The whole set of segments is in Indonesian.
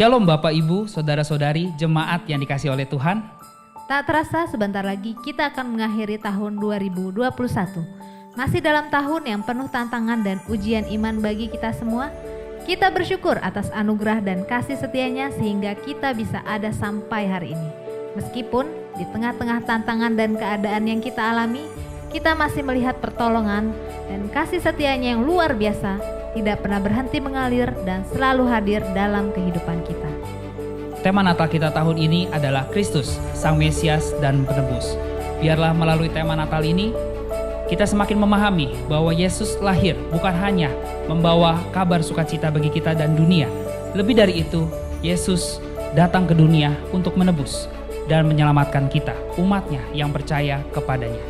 Shalom Bapak Ibu, Saudara-saudari, jemaat yang dikasihi oleh Tuhan. Tak terasa sebentar lagi kita akan mengakhiri tahun 2021. Masih dalam tahun yang penuh tantangan dan ujian iman bagi kita semua. Kita bersyukur atas anugerah dan kasih setianya sehingga kita bisa ada sampai hari ini. Meskipun di tengah-tengah tantangan dan keadaan yang kita alami, kita masih melihat pertolongan dan kasih setianya yang luar biasa, tidak pernah berhenti mengalir dan selalu hadir dalam kehidupan kita. Tema Natal kita tahun ini adalah Kristus, Sang Mesias dan Penebus. Biarlah melalui tema Natal ini, kita semakin memahami bahwa Yesus lahir bukan hanya membawa kabar sukacita bagi kita dan dunia. Lebih dari itu, Yesus datang ke dunia untuk menebus dan menyelamatkan kita, umatnya yang percaya kepadanya.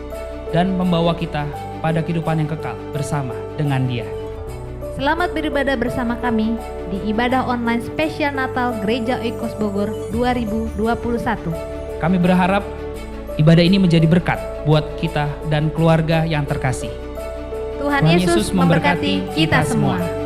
Dan membawa kita pada kehidupan yang kekal bersama dengan Dia. Selamat beribadah bersama kami di ibadah online spesial Natal Gereja Oikos Bogor 2021. Kami berharap ibadah ini menjadi berkat buat kita dan keluarga yang terkasih. Tuhan Yesus memberkati kita semua.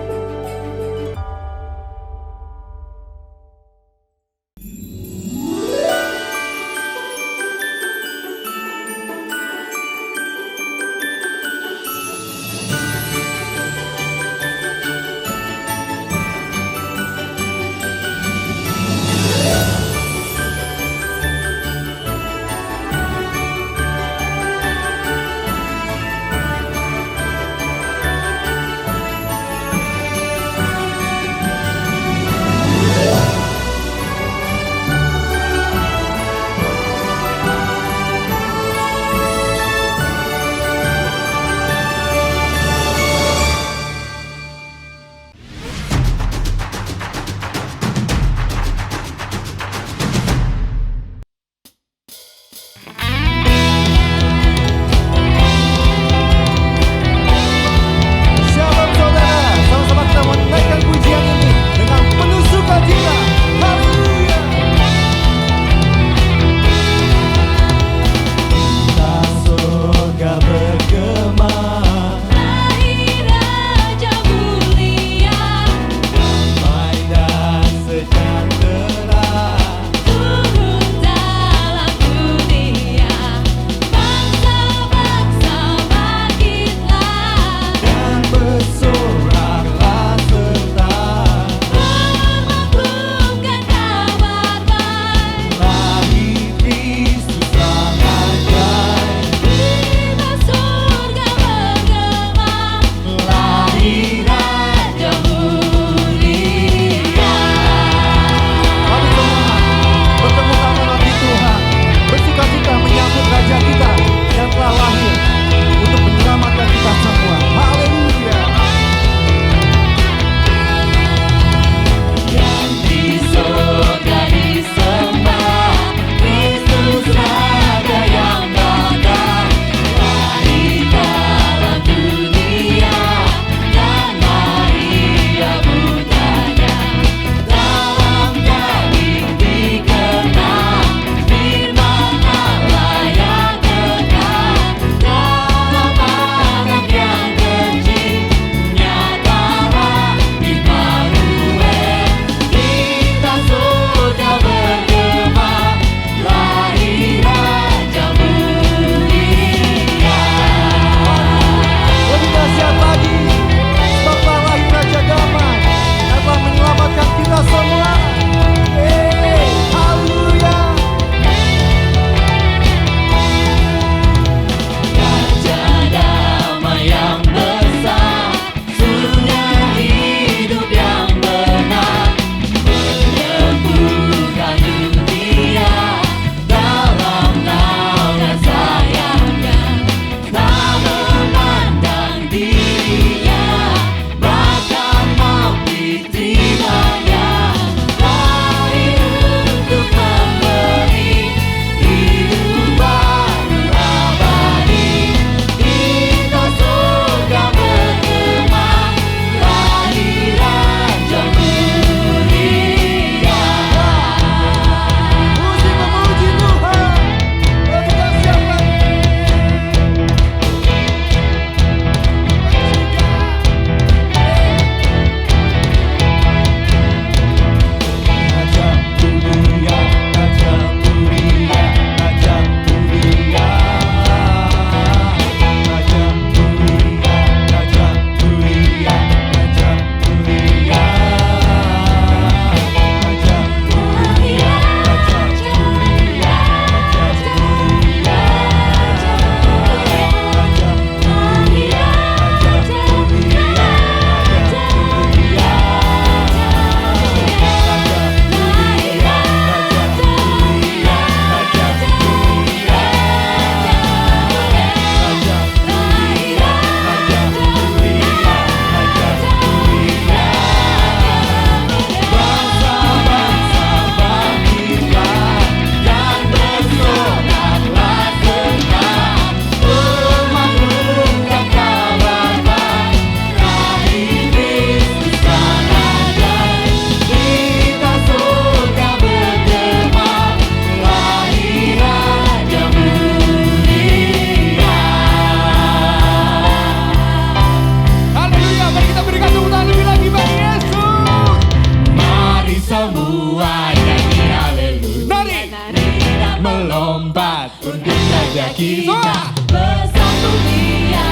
melompat untuk raja kita. Bersatu dia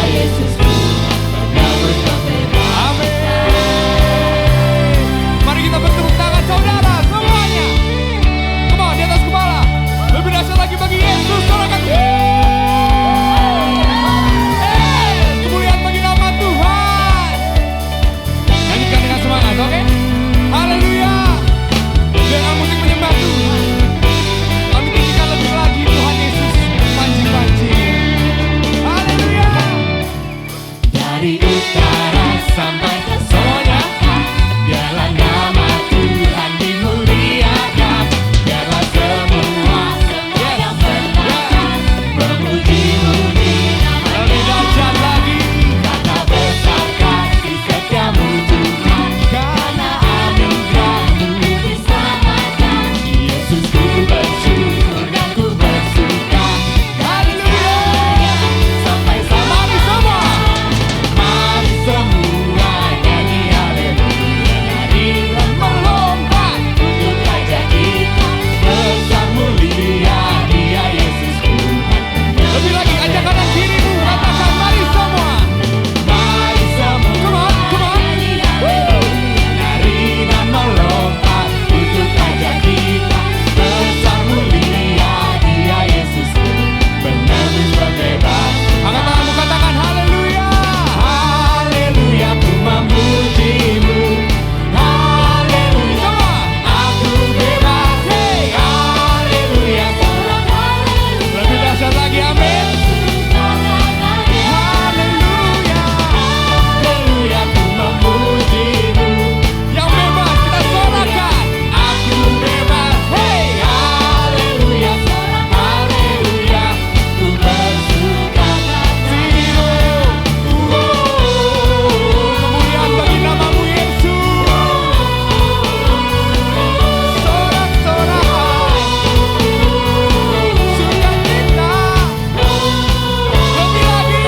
Yesus menebus pembebas. Amin. Mari kita bertepuk tangan saudara semuanya. Come on, di atas kepala. Lebih dahsyat lagi bagi Yesus. Sorakan. Kemuliaan bagi nama Tuhan. Nyanyikan dengan semangat, oke? Haleluya. Dengan musik menyembah Tuhan, kami tinggikan lebih lagi Tuhan Yesus. Pancing-pancing. Haleluya. Dari utara sampai ke Semuanya. biarlah nama Tuhan dimuliakan. Biarlah semua yang benar memuji-muji nama Lebih dahsyat lagi. Karena besar kasih setiamu Tuhan, karena anugerahmu diselamatkan. Yesus, ku bersyukur dan ku bersuka. Haleluya. Sampai Mari semua. mari semua nyanyi haleluya, marilah melompat untuk raja kita. Besar mulia dia Yesus Tuhan. Lebih lagi, ajak kanan kirimu, katakan mari semua. Mari semua Come on, come on. nyanyi haleluya, nari dan melompat untuk raja kita. Besar mulia dia Yesus Tuhan, penebus pembebas. Angkat tanganmu, katakan haleluya. Haleluya, ku memujimu. Haleluya, Semua. aku bebas. Hey, haleluya, sorak haleluya. Lebih dahsyat lagi, amin. Haleluya. Haleluya, ku memujimu. Yang bebas kita sorakan. Aku bebas. Hey, haleluya, sorak haleluya. Ku bersuka cita. Kemuliaan bagi namamu Yesus. Sorak-sorakan. Sukacita. Lebih lagi.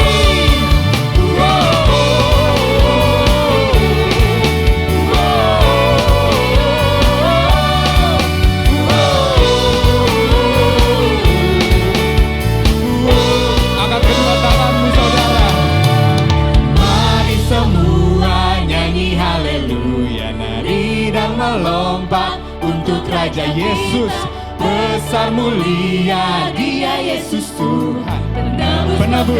Angkat kedua tanganmu saudara. Mari semua nyanyi haleluya, nari dan melompat untuk Raja Yesus. Besar mulia dia Yesus Tuhan, penebus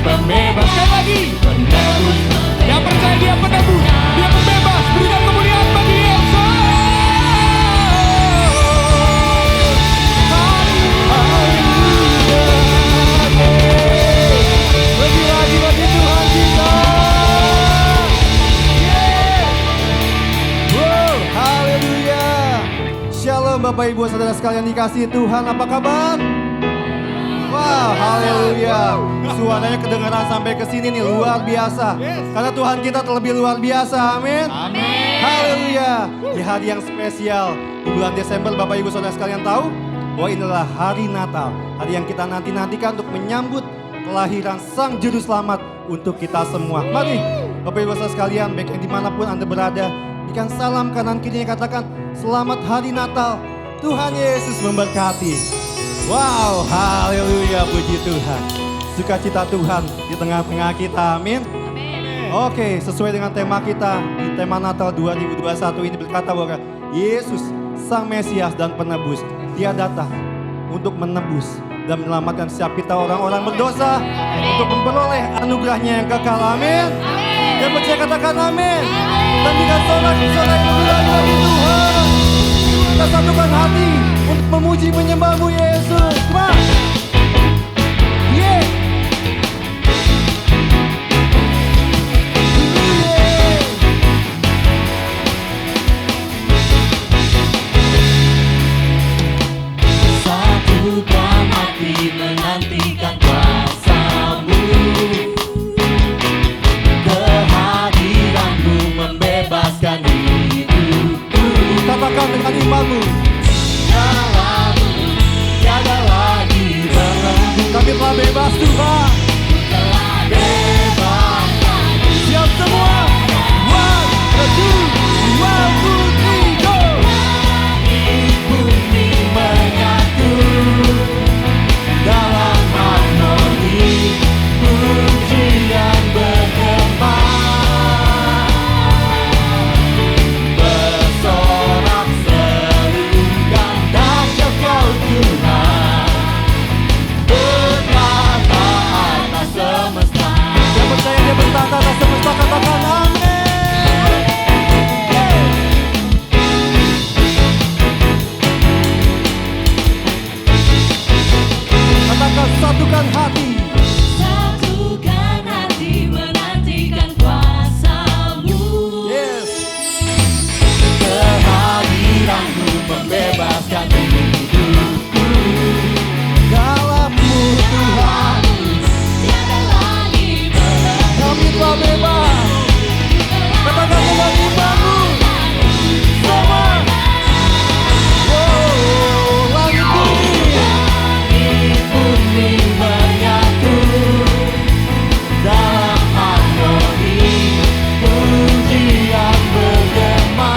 pembebas. Sekali lagi. Penebus Yang percaya dia penebus, dia pembebas. Berikan kemuliaan bagi Yesus. Haleluya. Lebih lagi bagi Tuhan kita. Wow, haleluya. Shalom Bapak Ibu Saudara sekalian dikasihi Tuhan, apa kabar? Wow, haleluya. Suaranya kedengaran sampai ke sini nih, luar biasa. Karena Tuhan kita terlebih luar biasa, amin. Haleluya. Di hari yang spesial di bulan Desember, Bapak Ibu Saudara sekalian tahu bahwa inilah hari Natal, hari yang kita nanti-nantikan untuk menyambut kelahiran Sang Juru Selamat untuk kita semua. Mari Bapak Ibu Saudara sekalian, baik yang dimanapun Anda berada, berikan salam kanan kirinya, katakan selamat hari Natal, Tuhan Yesus memberkati. Wow, haleluya, puji Tuhan. Sukacita Tuhan di tengah-tengah kita, amin. Oke, sesuai dengan tema kita di tema Natal 2021 ini berkata bahwa Yesus, Sang Mesias dan Penebus, Dia datang untuk menebus dan menyelamatkan setiap kita orang-orang berdosa untuk memperoleh anugerahnya yang kekal, amin. Dan percaya katakan amin. Dan kita sorak-sorai lebih lagi bagi Tuhan. Kita satukan hati untuk memuji menyembahmu Yesus. Come on. Yeah. satukan hati menantikan kuasa-Mu. Kehadiran-Mu membebaskan hidupku. Katakan dengan imanmu. Dalam-Mu tiada lagi belenggu. Kami telah bebas Tuhan. Telah bebas lagi. Siap semua. 1, 2, 1, 2, 3, go. Langit bumi menyatu. satukan hati. Satukan hati menantikan kuasa-Mu. Yes. Kehadiran-Mu membebaskan hidupku. Dalam-Mu Tuhan Tiada lagi kami telah bebas. Katakan dengan imanmu. Sama. Oh, langit bumi menyatu dalam harmoni, pujian bergema,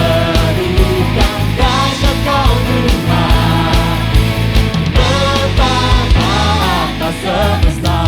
bersorak-serukan dahsyat Kau Tuhan, bertata atas semesta.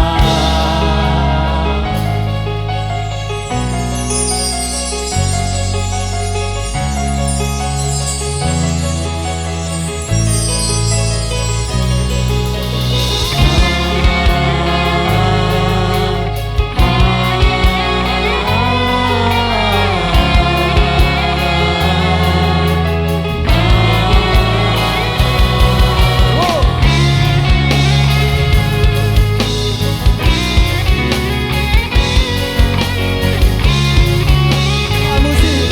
musik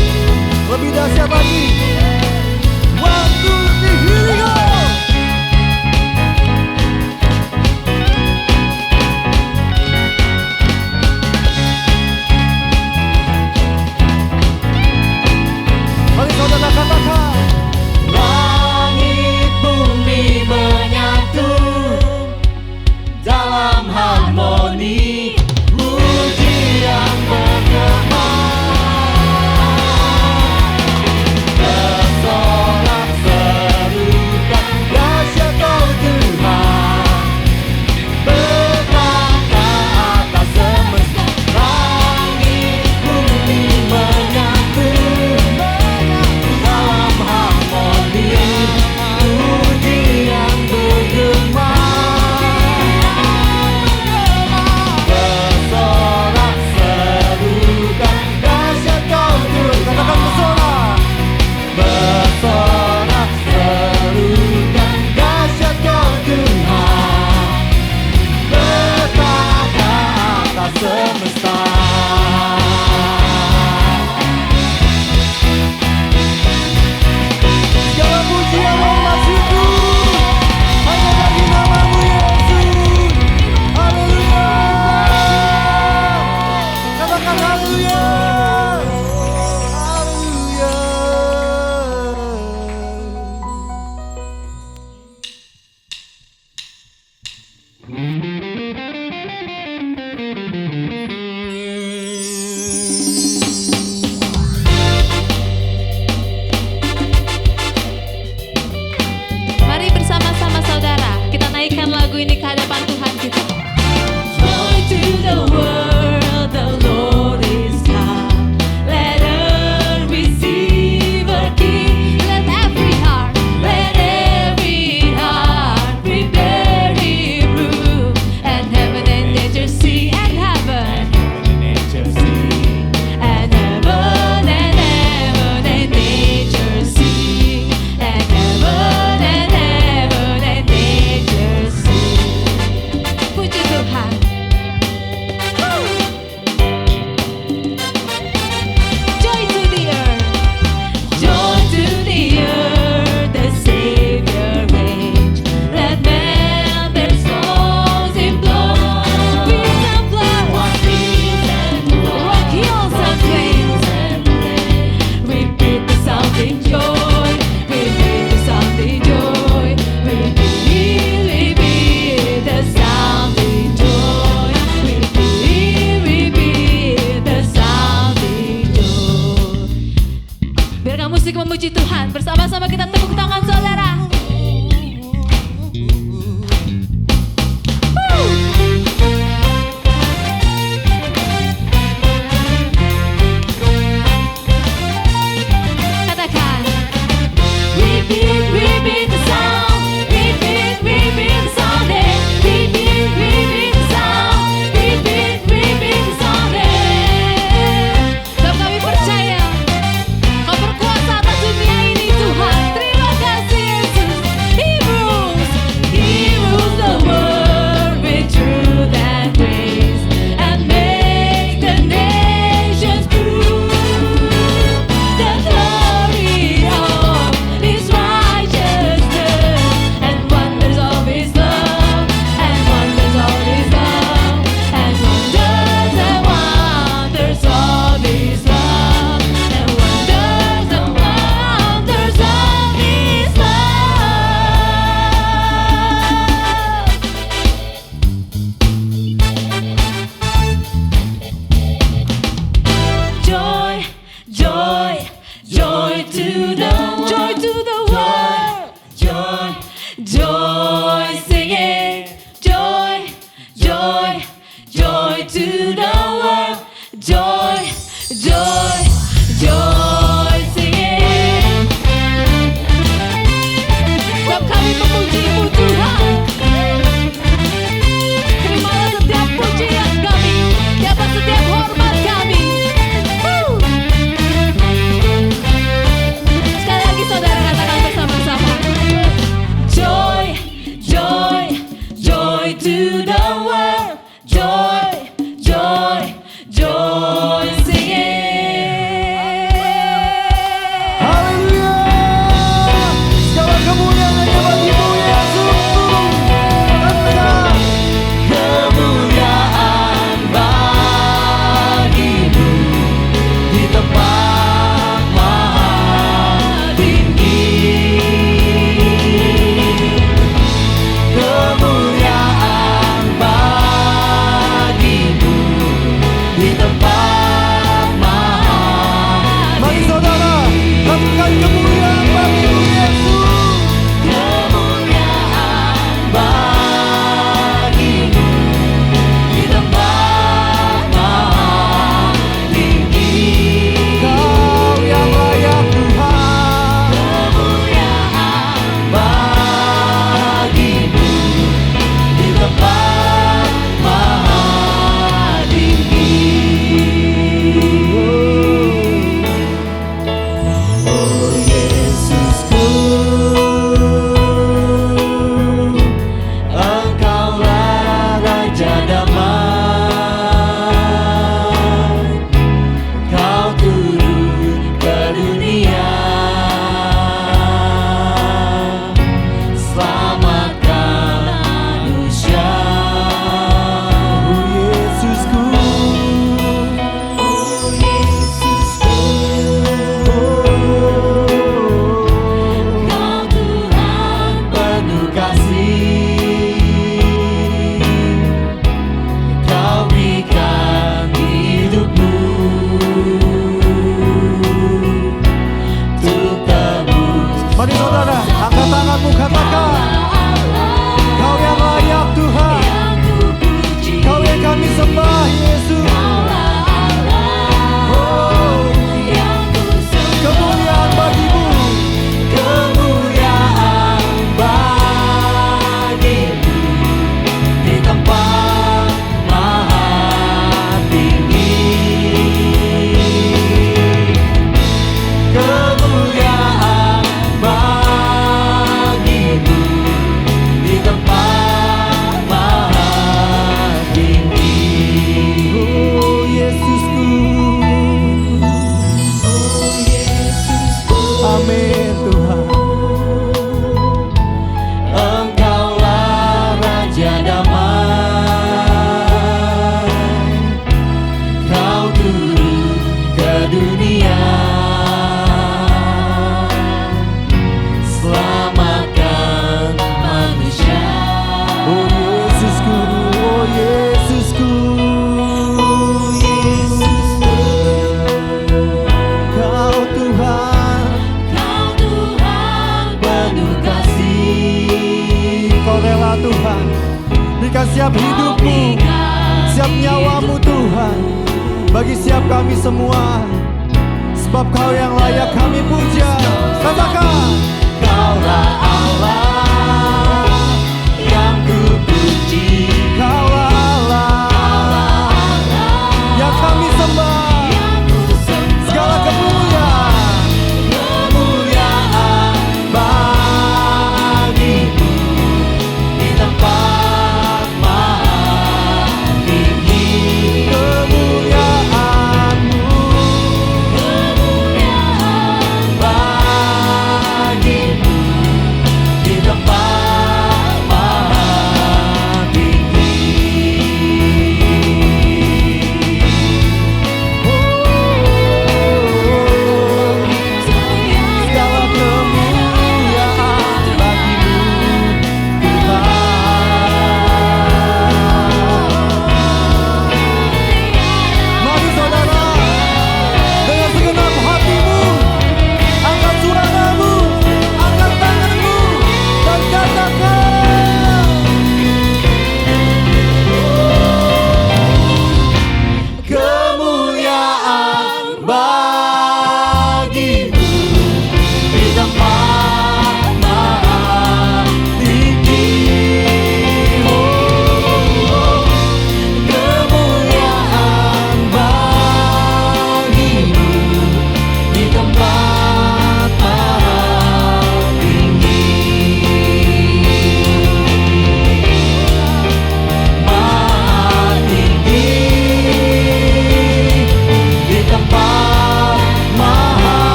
lebih dahsyat lagi. One, two, three, here we go. Mari saudara katakan. Langit bumi menyatu dalam harmoni, pujian bergema, bersorak-serukan dahsyat Kau Tuhan, bertata atas semesta. Langit bumi menyatu dalam harmoni, pujian bergema, bersorak-serukan dahsyat Kau Tuhan. Katakan bersorak. Bersorak-serukan dahsyat Kau Tuhan, bertata atas semesta. Segala pujian hormat itu hanya bagi nama-Mu Yesus. Haleluya. Katakan haleluya. Haleluya. Mari bersama-sama saudara, kita naikkan lagu ini ke hadapan Tuhan kita. Joy to the world, the Lord is come. Let earth receive a King. Let every heart Let every heart prepare Him room. and heaven and nature see, and heaven Nature sing, and heaven and nature sing, and heaven and nature sing. puji Tuhan. Joy to the earth, joy to the earth, the Savior reigns. Let men their souls implore. Winds and blood, What winds and rock hills and plains. repeat the sounding joy, repeat the sounding joy, repeat the sounding joy, repeat the sounding joy. Biarkan musik memuji Tuhan. Bersama-sama kita tepuk tangan saudara. Katakan. Repeat the sound, repeat the sounding, repeat the sound, repeat the sounding. Dan kami percaya Kau berkuasa atas dunia ini Tuhan. Terima kasih. joy, joy to the world, joy, joy, singing, joy, joy, joy to the world, joy, joy, joy, singing. Setiap kami memuji-Mu Tuhan, terimalah setiap pujian kami, di atas setiap hormat kami. Sekali lagi saudara katakan bersama-sama. Joy, joy, joy to the world, joy, joy, joy, singing. Haleluya. Segala kemuliaan hanya bagi-Mu Yesus. Katakan. Kemuliaan bagi-Mu di tempat maha tinggi. Kemuliaan bagi-Mu di tempat maha Mari saudara, katakan kemuliaan bagi-Mu Yesus. Kemuliaan bagi-Mu di tempat maha tinggi. Kau yang layak Tuhan. Kemuliaan bagi-Mu di tempat maha tinggi. Oh Yesusku, Engkaulah Raja damai. Kau turun ke dunia, selamatkan manusia. Oh Yesusku. Oh Yesusku, Kau Tuhan penuh kasih. Kau berikan hidup-Mu untuk tebus. Mari saudara, angkat tanganmu, katakan. Kau yang layak Tuhan. Yang ku puji, Kau yang kami sembah Yesus. Kaulah Allah yang ku sembah. Kemuliaan bagi-Mu. Kemuliaan bagi-Mu di tempat maha tinggi. Kemuliaan bagi-Mu di tempat maha tinggi. Oh Yesusku. Oh Yesusku, Amin Tuhan. Engkaulah Raja damai. Kau turun ke dunia, selamatkan manusia. Oh Yesusku. Oh Yesusku. Oh Yesusku, Kau Tuhan. Kau Tuhan penuh kasih. Kau rela Tuhan. Berikan siap hidup-Mu, siap nyawa-Mu Tuhan, bagi siap kami semua. Sebab Kau yang layak kami puja. Katakan. Kaulah Allah yang ku puji. Kaulah Allah yang kami sembah. Segala kemuliaan. Kemuliaan bagi-Mu di tempat maha tinggi. Kemuliaan-Mu. Kemuliaan bagi-Mu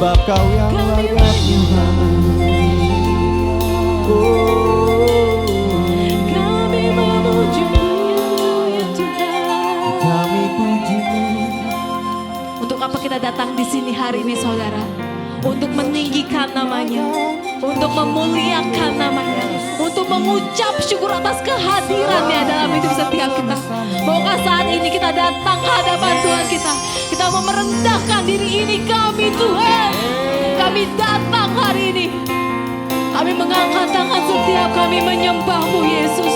sebab kau yang warga Tuhan. Oh, Kami memuji-Mu ya Tuhan. kami puji-Mu. Untuk apa kita datang di sini hari ini saudara? Untuk meninggikan namanya, untuk memuliakan namanya, untuk mengucap syukur atas kehadirannya dalam hidup setiap kita. Maukah saat ini kita datang ke hadapan Tuhan kita, kita mau merendahkan diri ini kami Tuhan. Kami datang hari ini, kami mengangkat tangan setiap kami menyembah-Mu Yesus.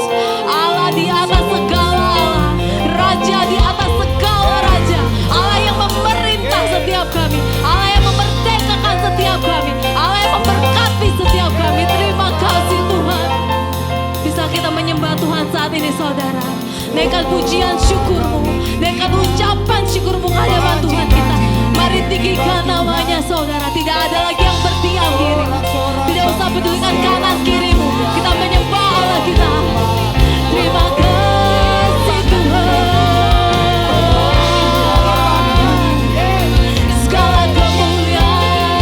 Allah di atas segala Allah, Raja di atas segala Raja, Allah yang memerintah setiap kami, Allah yang memerdekakan setiap kami, Allah yang memberkati setiap kami. Terima kasih Tuhan. Bisa kita menyembah Tuhan saat ini saudara. Naikkan pujian syukur-Mu, naikkan ucapan syukur-Mu ke hadapan Tuhan kita. Mari tinggikan namanya saudara. Tidak ada lagi yang berdiam diri, tidak usah pedulikan kanan kirimu. Kita menyembah Allah kita. Terima kasih Tuhan. Segala kemuliaan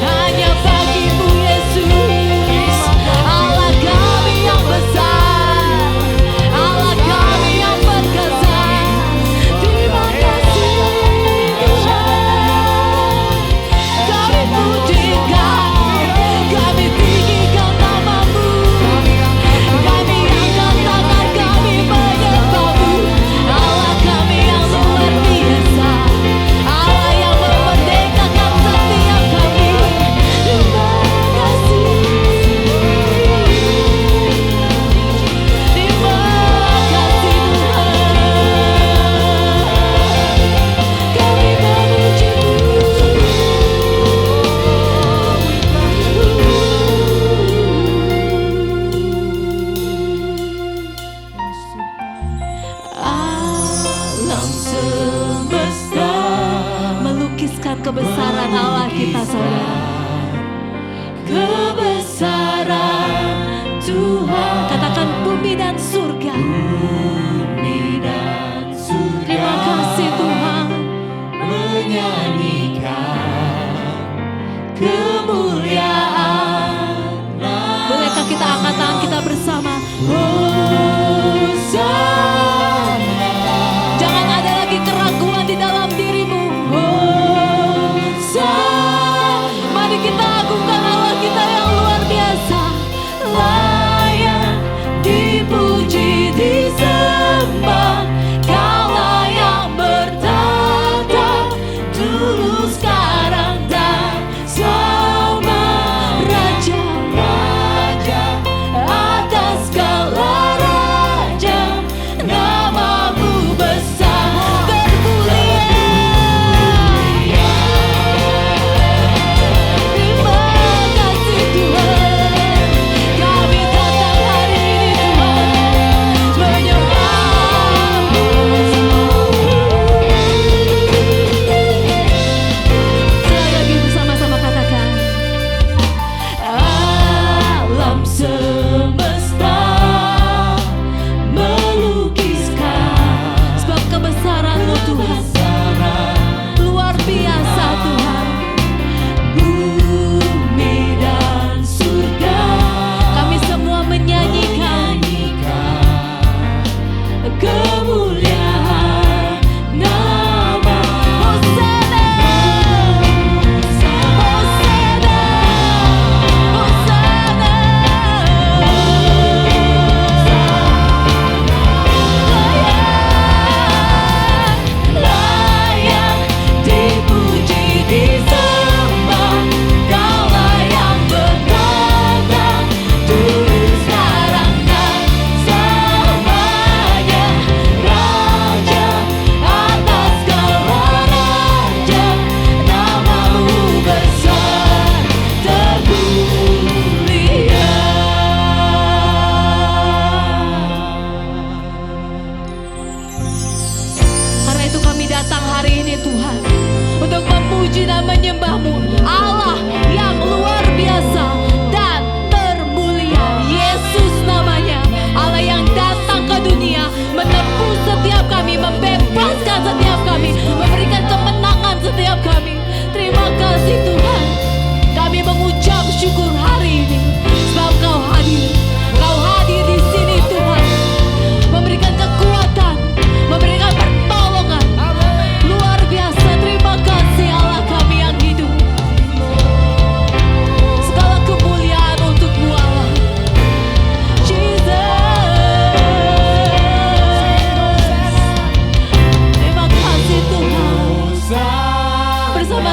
hanya bagi-Mu Yesus. Allah kami yang besar, Allah kami yang perkasa. Terima kasih Tuhan. Kami pujikan, kami tinggikan nama-Mu. Kami angkat tangan, kami menyembah-Mu. Allah kami yang luar biasa, Allah yang memerdekakan setiap kami. Terima kasih. Terima kasih Tuhan. Kami Alam semesta melukiskan kebesaran Allah kita saudara. Kebesaran Tuhan. Katakan bumi dan surga. Terima kasih Tuhan. Menyanyikan kemuliaan. Bolehkah kita angkat tangan kita bersama? Hosana. Jangan ada lagi keraguan di dalam dirimu. Hosana. Mari kita agungkan Allah kita yang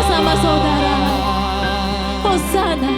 bersama saudara. Hosana.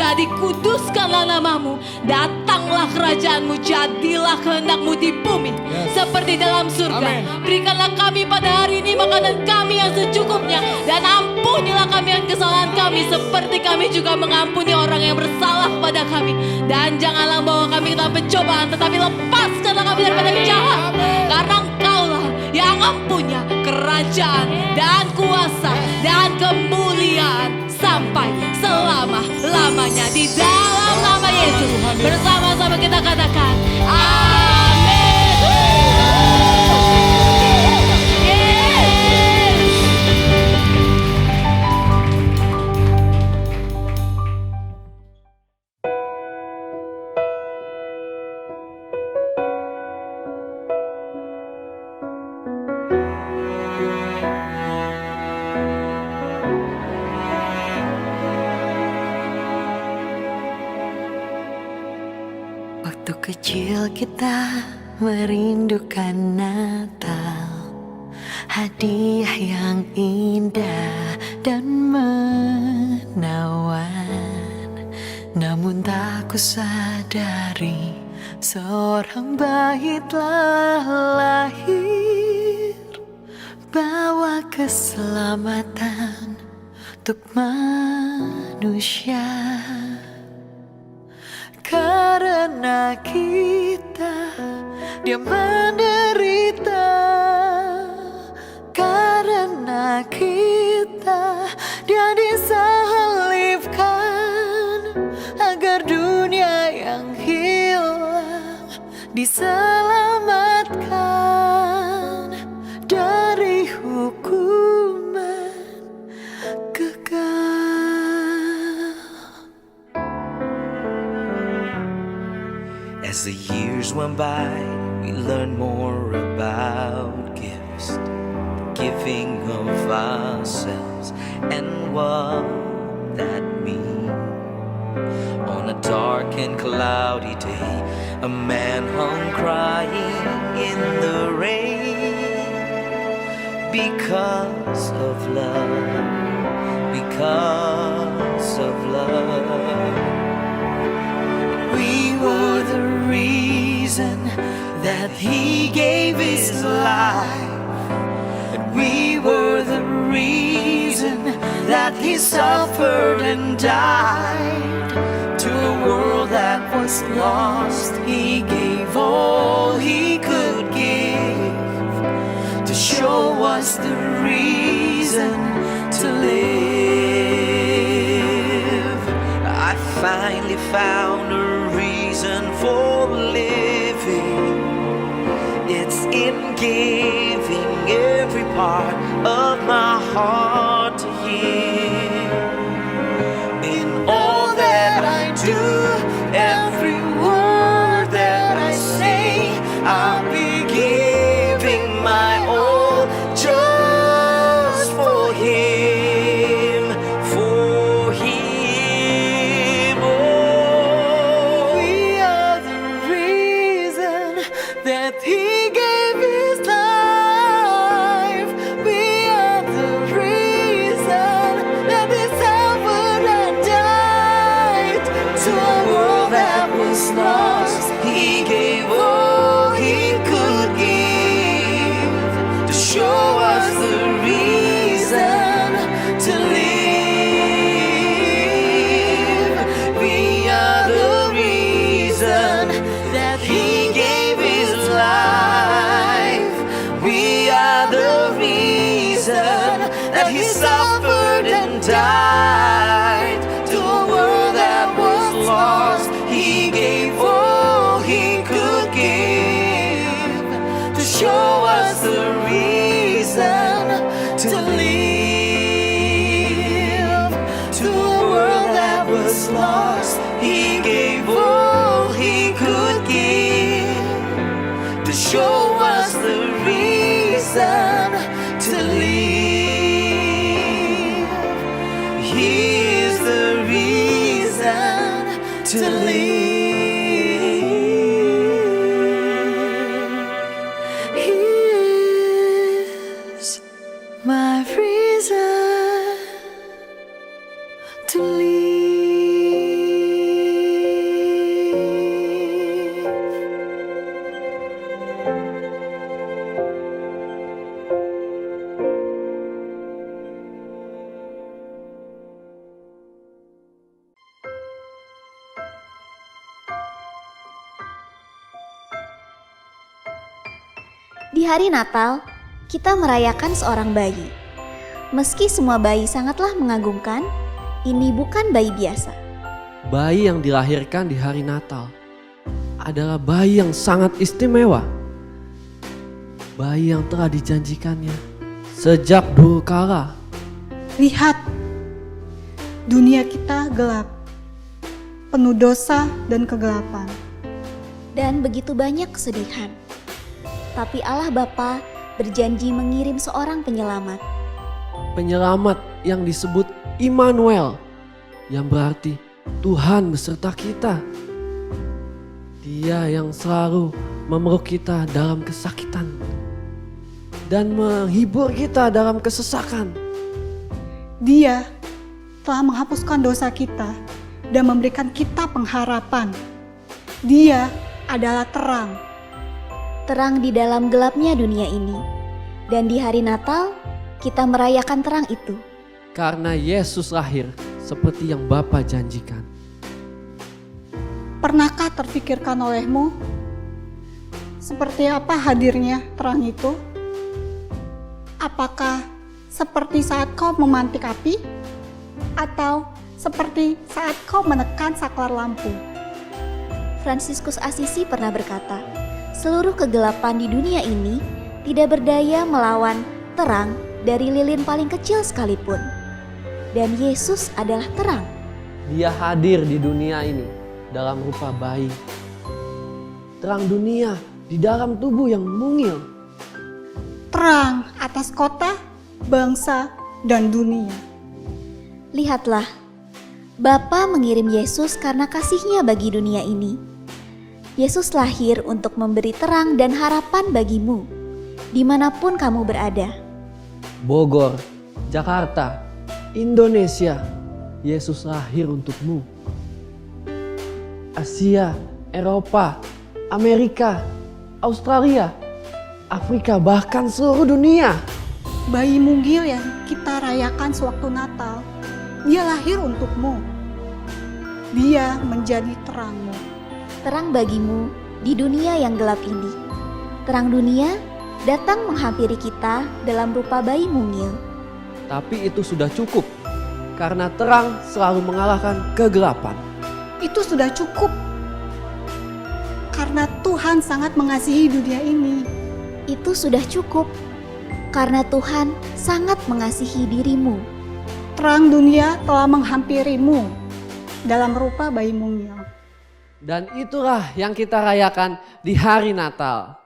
Dikuduskanlah namamu, datanglah kerajaanmu, jadilah kehendakmu di bumi seperti dalam surga. Berikanlah kami pada hari ini makanan kami yang secukupnya, dan ampunilah kami kesalahan kami seperti kami juga mengampuni orang yang bersalah kepada kami. Dan janganlah bawa kami ke dalam pencobaan, tetapi lepaskanlah kami daripada yang jahat, karena Engkaulah yang mempunyai kerajaan dan kuasa dan kemuliaan sampai selama-lamanya. Di dalam nama Yesus bersama-sama kita katakan amin. Waktu kecil kita merindukan Natal, hadiah yang indah dan menawan. Namun tak kusadari seorang bayi telah lahir, bawa keselamatan untuk manusia. Karena kita dia menderita, karena kita dia disalibkan, agar dunia yang hilang diselamatkan dari hukuman kekal. As the years went by, we learned more about gifts, giving of ourselves, and what that means. On a dark and cloudy day, a man hung crying in the rain, because of love, because of love. We were the reason that he gave his life, and we were the reason that he suffered and died. To a world that was lost, he gave all he could give, to show us the reason to live. I finally found a reason for living. It's in giving every part of my heart to Him. In all that I do, every word that I say, I'll be giving my all just for Him, for Him. Oh, we are the reason that He gave His life. We are the reason that He suffered and died. To a world that was lost, He gave all He could give to show us the reason to live. We are the reason that He gave His life. We are the reason that He suffered and died. To a world that was lost, He gave all He could give to show us the reason to live. To a world that was lost, He gave all He could give to show us the reason to live. He is the reason to live. He is my reason to live. Di hari Natal, kita merayakan seorang bayi. Meski semua bayi sangatlah mengagumkan, ini bukan bayi biasa. Bayi yang dilahirkan di hari Natal adalah bayi yang sangat istimewa. Bayi yang telah dijanjikannya sejak dulu kala. Lihat, dunia kita gelap, penuh dosa dan kegelapan. Dan begitu banyak kesedihan. Tapi Allah Bapa berjanji mengirim seorang penyelamat. Penyelamat yang disebut Immanuel, yang berarti Tuhan beserta kita. Dia yang selalu memeluk kita dalam kesakitan dan menghibur kita dalam kesesakan. Dia telah menghapuskan dosa kita dan memberikan kita pengharapan. Dia adalah terang. Terang di dalam gelapnya dunia ini. Dan di hari Natal, kita merayakan terang itu. Karena Yesus lahir seperti yang Bapa janjikan. Pernahkah terfikirkan olehmu seperti apa hadirnya terang itu? Apakah seperti saat kau memantik api? Atau seperti saat kau menekan saklar lampu? Fransiskus Assisi pernah berkata, seluruh kegelapan di dunia ini tidak berdaya melawan terang dari lilin paling kecil sekalipun. Dan Yesus adalah terang. Dia hadir di dunia ini dalam rupa bayi. Terang dunia di dalam tubuh yang mungil. Terang atas kota, bangsa, dan dunia. Lihatlah, Bapa mengirim Yesus karena kasih-Nya bagi dunia ini. Yesus lahir untuk memberi terang dan harapan bagimu, dimanapun kamu berada. Bogor, Jakarta, Indonesia, Yesus lahir untukmu. Asia, Eropa, Amerika, Australia, Afrika, bahkan seluruh dunia. Bayi mungil yang kita rayakan sewaktu Natal, dia lahir untukmu. Dia menjadi terangmu. Terang bagimu di dunia yang gelap ini. Terang dunia datang menghampiri kita dalam rupa bayi mungil. Tapi itu sudah cukup, karena terang selalu mengalahkan kegelapan. Itu sudah cukup, karena Tuhan sangat mengasihi dunia ini. Itu sudah cukup, karena Tuhan sangat mengasihi dirimu. terang dunia telah menghampirimu dalam rupa bayi mungil. Dan itulah yang kita rayakan di hari Natal.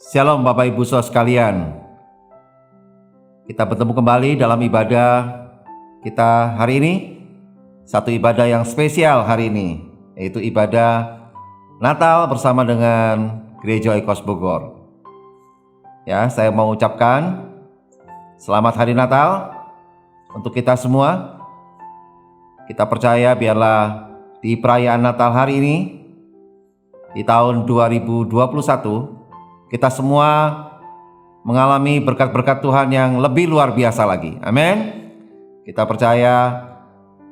Shalom Bapak Ibu Saudara sekalian. Kita bertemu kembali dalam ibadah kita hari ini. Satu ibadah yang spesial hari ini, yaitu ibadah Natal bersama dengan Gereja Oikos Bogor. Ya, saya mau ucapkan selamat hari Natal untuk kita semua. Kita percaya biarlah di perayaan Natal hari ini di tahun 2021 kita semua mengalami berkat-berkat Tuhan yang lebih luar biasa lagi. Amin. Kita percaya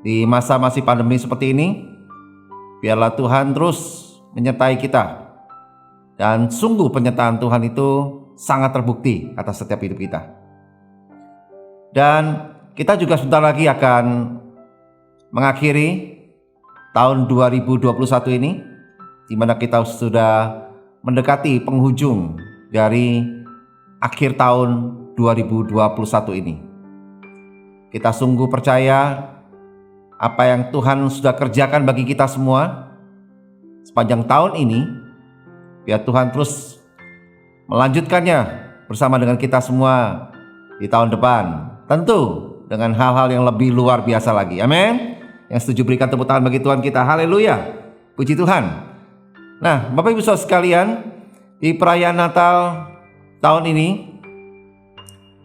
di masa-masa pandemi seperti ini, biarlah Tuhan terus menyertai kita. Dan sungguh penyertaan Tuhan itu sangat terbukti atas setiap hidup kita. Dan kita juga sebentar lagi akan mengakhiri tahun 2021 ini, di mana kita sudah mendekati penghujung dari akhir tahun 2021 ini. Kita sungguh percaya apa yang Tuhan sudah kerjakan bagi kita semua sepanjang tahun ini, biar Tuhan terus melanjutkannya bersama dengan kita semua di tahun depan. Tentu dengan hal-hal yang lebih luar biasa lagi. Amin. Yang setuju berikan tepuk tangan bagi Tuhan kita. Haleluya. Puji Tuhan. Nah, Bapak Ibu Saudara sekalian, di perayaan Natal tahun ini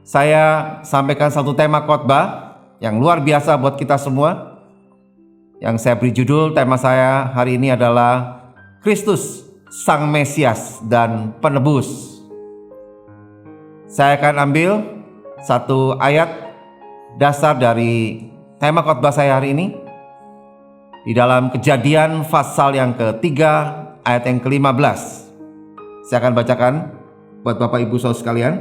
saya sampaikan satu tema khotbah yang luar biasa buat kita semua. Yang saya beri judul tema saya hari ini adalah Kristus Sang Mesias dan Penebus. Saya akan ambil satu ayat dasar dari tema khotbah saya hari ini di dalam Kejadian pasal yang ketiga ayat yang ke-15. Saya akan bacakan buat Bapak Ibu Saudara sekalian.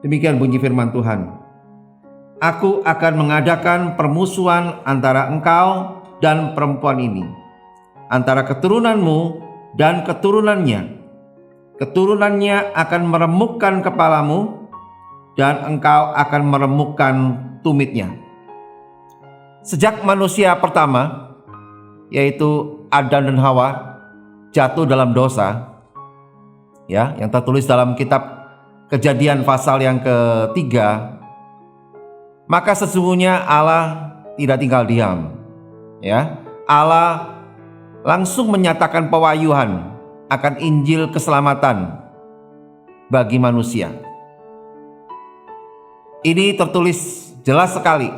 Demikian bunyi firman Tuhan. Aku akan mengadakan permusuhan antara engkau dan perempuan ini, antara keturunanmu dan keturunannya. Keturunannya akan meremukkan kepalamu dan engkau akan meremukkan tumitnya. Sejak manusia pertama, yaitu Adam dan Hawa, jatuh dalam dosa, ya, yang tertulis dalam kitab Kejadian pasal yang ketiga, maka sesungguhnya Allah tidak tinggal diam, ya. Allah langsung menyatakan pewahyuan akan Injil keselamatan bagi manusia. Ini tertulis jelas sekali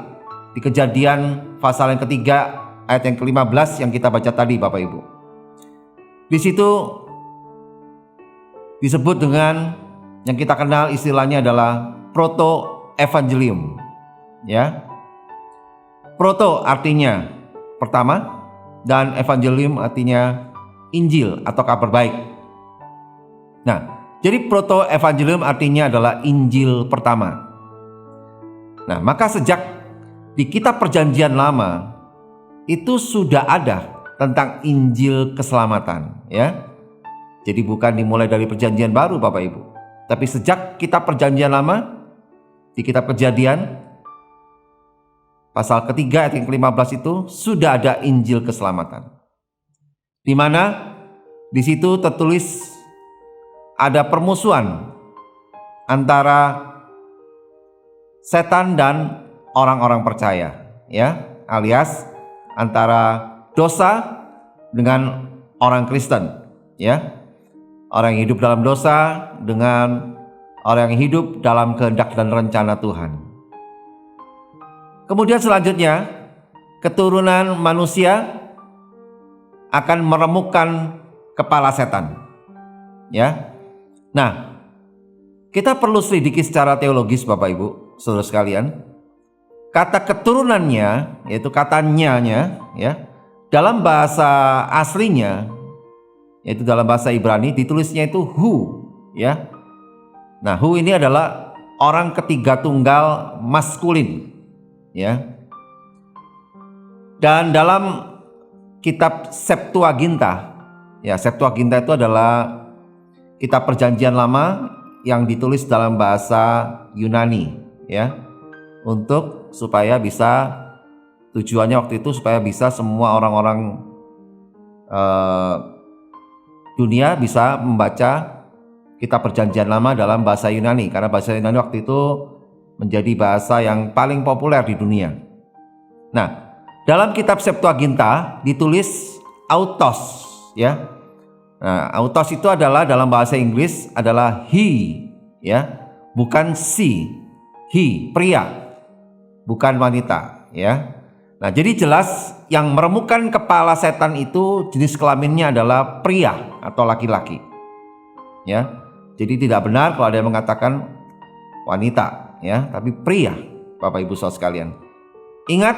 di Kejadian pasal yang ketiga ayat yang ke-15 yang kita baca tadi, Bapak Ibu. Di situ disebut dengan yang kita kenal istilahnya adalah proto-evangelium, ya. Proto artinya pertama dan evangelium artinya Injil atau kabar baik. Nah, jadi proto-evangelium artinya adalah Injil pertama. Nah, maka sejak di kitab Perjanjian Lama itu sudah ada tentang Injil keselamatan, ya. Jadi bukan dimulai dari Perjanjian Baru, Bapak Ibu, tapi sejak kitab Perjanjian Lama di kitab Kejadian pasal ketiga ayat yang ke-15 itu sudah ada Injil keselamatan. Di mana di situ tertulis ada permusuhan antara setan dan orang-orang percaya, ya, alias antara dosa dengan orang Kristen, ya. Orang yang hidup dalam dosa dengan orang yang hidup dalam kehendak dan rencana Tuhan. Kemudian selanjutnya, keturunan manusia akan meremukkan kepala setan, ya. Nah, kita perlu selidiki secara teologis, Bapak Ibu, saudara sekalian. Kata keturunannya, yaitu kata nya-nya, ya, dalam bahasa aslinya, yaitu dalam bahasa Ibrani ditulisnya itu hu, ya. Nah, Hu ini adalah orang ketiga tunggal maskulin, ya. Dan dalam kitab Septuaginta, ya, Septuaginta itu adalah kitab Perjanjian Lama yang ditulis dalam bahasa Yunani, ya, untuk supaya bisa, tujuannya waktu itu supaya bisa semua orang-orang dunia bisa membaca kitab Perjanjian Lama dalam bahasa Yunani, karena bahasa Yunani waktu itu menjadi bahasa yang paling populer di dunia. Nah, dalam kitab Septuaginta ditulis autos, ya. Nah, autos itu adalah dalam bahasa Inggris adalah he, ya, bukan she. He, pria, bukan wanita, ya. Nah, jadi jelas yang meremukkan kepala setan itu jenis kelaminnya adalah pria atau laki-laki, ya. Jadi tidak benar kalau ada yang mengatakan wanita, ya, tapi pria, Bapak Ibu Saudara sekalian. Ingat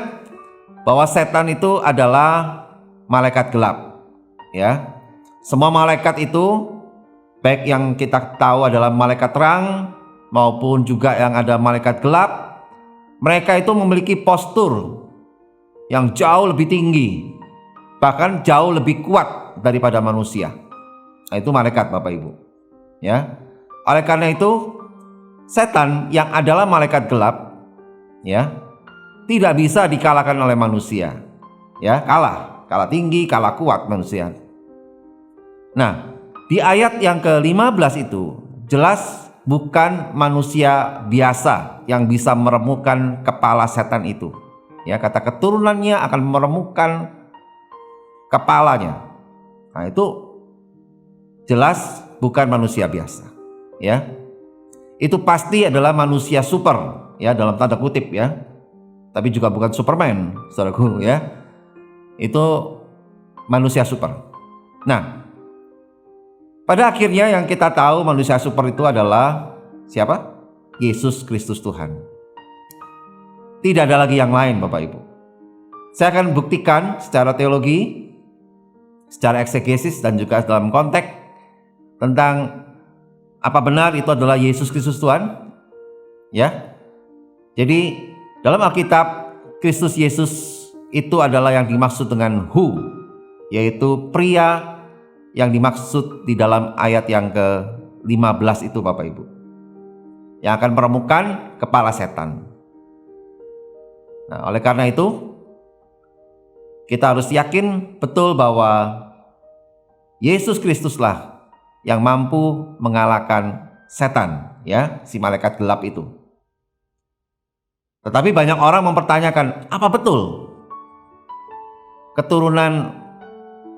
bahwa setan itu adalah malaikat gelap, ya. Semua malaikat itu, baik yang kita tahu adalah malaikat terang maupun juga yang ada malaikat gelap, mereka itu memiliki postur yang jauh lebih tinggi, bahkan jauh lebih kuat daripada manusia. Nah, itu malaikat, Bapak Ibu, ya. Oleh karena itu, setan yang adalah malaikat gelap, ya, tidak bisa dikalahkan oleh manusia, ya. Kalah tinggi, kalah kuat manusia. Nah, di ayat yang ke-15 itu jelas bukan manusia biasa yang bisa meremukkan kepala setan itu. Ya, kata keturunannya akan meremukkan kepalanya. Nah, itu jelas bukan manusia biasa, ya. Itu pasti adalah manusia super, ya, dalam tanda kutip, ya. Tapi juga bukan Superman, saudaraku, ya. Itu manusia super. Nah, pada akhirnya yang kita tahu manusia super itu adalah siapa? Yesus Kristus Tuhan. Tidak ada lagi yang lain, Bapak Ibu. Saya akan buktikan secara teologi, secara eksegesis, dan juga dalam konteks tentang apa benar itu adalah Yesus Kristus Tuhan, ya. Jadi dalam Alkitab, Kristus Yesus itu adalah yang dimaksud dengan Hu, yaitu pria yang dimaksud di dalam ayat yang ke-15 itu, Bapak Ibu, yang akan meremukkan kepala setan. Nah, oleh karena itu kita harus yakin betul bahwa Yesus Kristuslah yang mampu mengalahkan setan, ya, si malaikat gelap itu. Tetapi banyak orang mempertanyakan, apa betul keturunan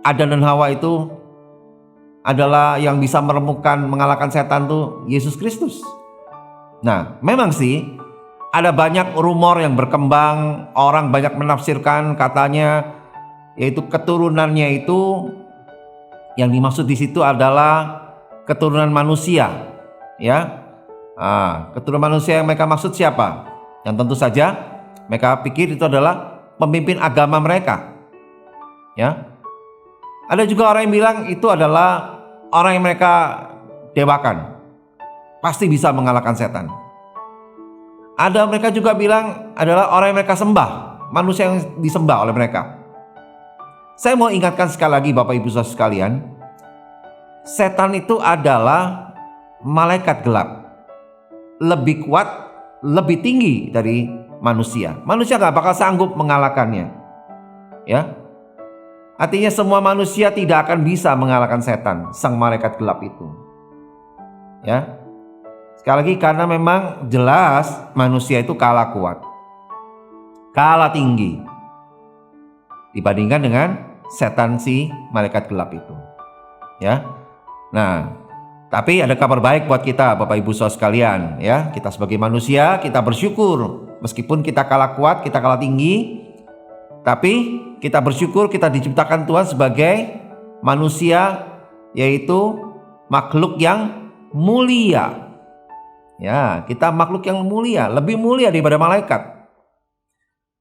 Adam dan Hawa itu adalah yang bisa meremukkan, mengalahkan setan tuh Yesus Kristus? Nah, memang sih ada banyak rumor yang berkembang, orang banyak menafsirkan katanya yaitu keturunannya itu yang dimaksud di situ adalah keturunan manusia, ya. Keturunan manusia yang mereka maksud siapa? Yang tentu saja mereka pikir itu adalah pemimpin agama mereka, ya. Ada juga orang yang bilang itu adalah orang yang mereka dewakan, pasti bisa mengalahkan setan. Ada mereka juga bilang adalah orang yang mereka sembah, manusia yang disembah oleh mereka. Saya mau ingatkan sekali lagi, Bapak Ibu Saudara sekalian, setan itu adalah malaikat gelap, lebih kuat, lebih tinggi dari manusia. Manusia gak bakal sanggup mengalahkannya, ya. Artinya semua manusia tidak akan bisa mengalahkan setan, sang malaikat gelap itu, ya. Sekali lagi, karena memang jelas manusia itu kalah kuat, kalah tinggi dibandingkan dengan setan, si malaikat gelap itu, ya. Nah, tapi ada kabar baik buat kita, Bapak Ibu Saudara sekalian, ya. Kita sebagai manusia, kita bersyukur meskipun kita kalah kuat, kita kalah tinggi, tapi kita bersyukur kita diciptakan Tuhan sebagai manusia, yaitu makhluk yang mulia. Ya, kita makhluk yang mulia, lebih mulia daripada malaikat.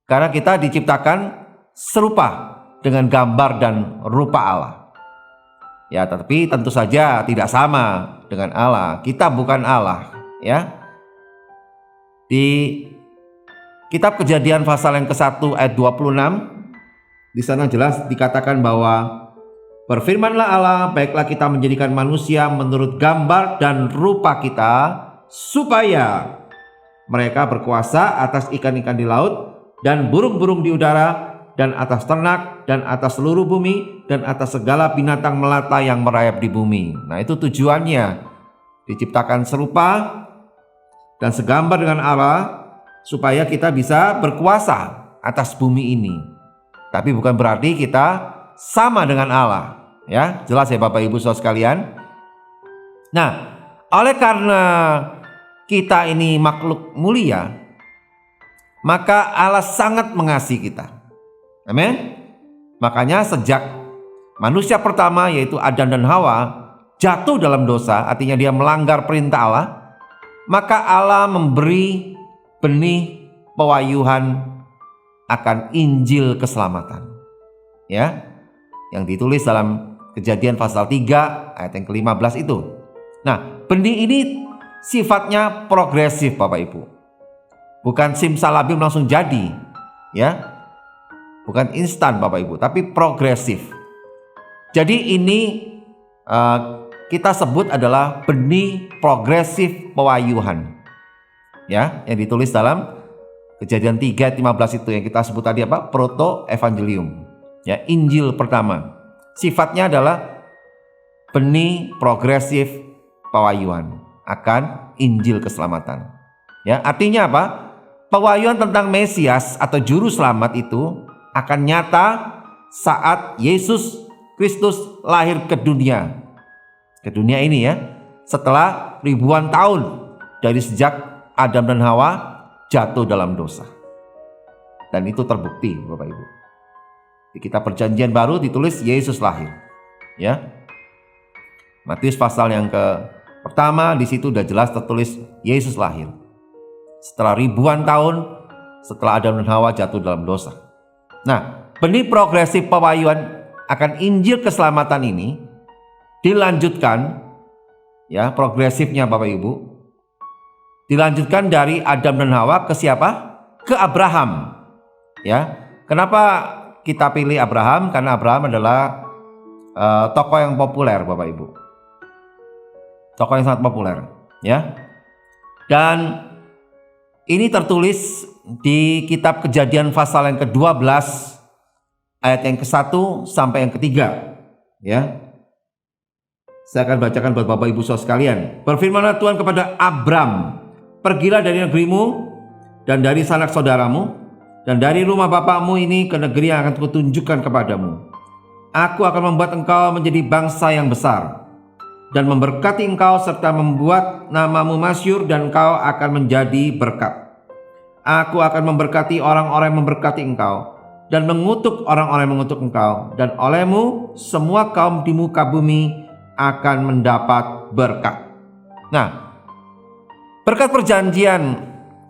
Karena kita diciptakan serupa dengan gambar dan rupa Allah. Ya, tapi tentu saja tidak sama dengan Allah. Kita bukan Allah, ya. Di kitab Kejadian pasal yang ke-1 ayat 26, di sana jelas dikatakan bahwa berfirmanlah Allah, baiklah kita menjadikan manusia menurut gambar dan rupa kita, supaya mereka berkuasa atas ikan-ikan di laut dan burung-burung di udara dan atas ternak dan atas seluruh bumi dan atas segala binatang melata yang merayap di bumi. Nah, itu tujuannya, diciptakan serupa dan segambar dengan Allah supaya kita bisa berkuasa atas bumi ini. Tapi bukan berarti kita sama dengan Allah, ya. Jelas ya Bapak Ibu Saudara sekalian. Nah, oleh karena kita ini makhluk mulia, maka Allah sangat mengasihi kita. Amin. Makanya sejak manusia pertama yaitu Adam dan Hawa jatuh dalam dosa, artinya dia melanggar perintah Allah, maka Allah memberi benih pewahyuan akan Injil keselamatan. Ya, yang ditulis dalam Kejadian pasal 3 ayat yang ke-15 itu. Nah, benih ini sifatnya progresif Bapak Ibu. Bukan simsalabim langsung jadi, ya. Bukan instan Bapak Ibu, tapi progresif. Jadi ini kita sebut adalah benih progresif pewahyuan. Ya, yang ditulis dalam Kejadian 3 ayat 15 itu yang kita sebut tadi apa? Proto evangelium. Ya, Injil pertama. Sifatnya adalah benih progresif pewahyuan akan Injil keselamatan. Ya, artinya apa? Pewahyuan tentang Mesias atau juru selamat itu akan nyata saat Yesus Kristus lahir ke dunia. Ke dunia ini ya, setelah ribuan tahun dari sejak Adam dan Hawa jatuh dalam dosa. Dan itu terbukti Bapak Ibu. Di kitab Perjanjian Baru ditulis Yesus lahir. Ya. Matius pasal yang pertama di situ udah jelas tertulis Yesus lahir. Setelah ribuan tahun setelah Adam dan Hawa jatuh dalam dosa. Nah, benih progresif pewahyuan akan Injil keselamatan ini dilanjutkan, ya, progresifnya Bapak Ibu, dilanjutkan dari Adam dan Hawa ke siapa? Ke Abraham. Ya, kenapa kita pilih Abraham? Karena Abraham adalah tokoh yang populer Bapak Ibu. Tokoh yang sangat populer, ya. Dan ini tertulis di kitab Kejadian pasal yang ke-12 ayat yang ke-1 sampai yang ke-3, ya. Saya akan bacakan buat Bapak Ibu Saudara sekalian. Berfirmanlah Tuhan kepada Abram, pergilah dari negerimu dan dari sanak saudaramu dan dari rumah bapakmu ini ke negeri yang akan kutunjukkan kepadamu. Aku akan membuat engkau menjadi bangsa yang besar dan memberkati engkau serta membuat namamu masyhur dan engkau akan menjadi berkat. Aku akan memberkati orang-orang yang memberkati engkau dan mengutuk orang-orang yang mengutuk engkau, dan olehmu semua kaum di muka bumi akan mendapat berkat. Nah, berkat perjanjian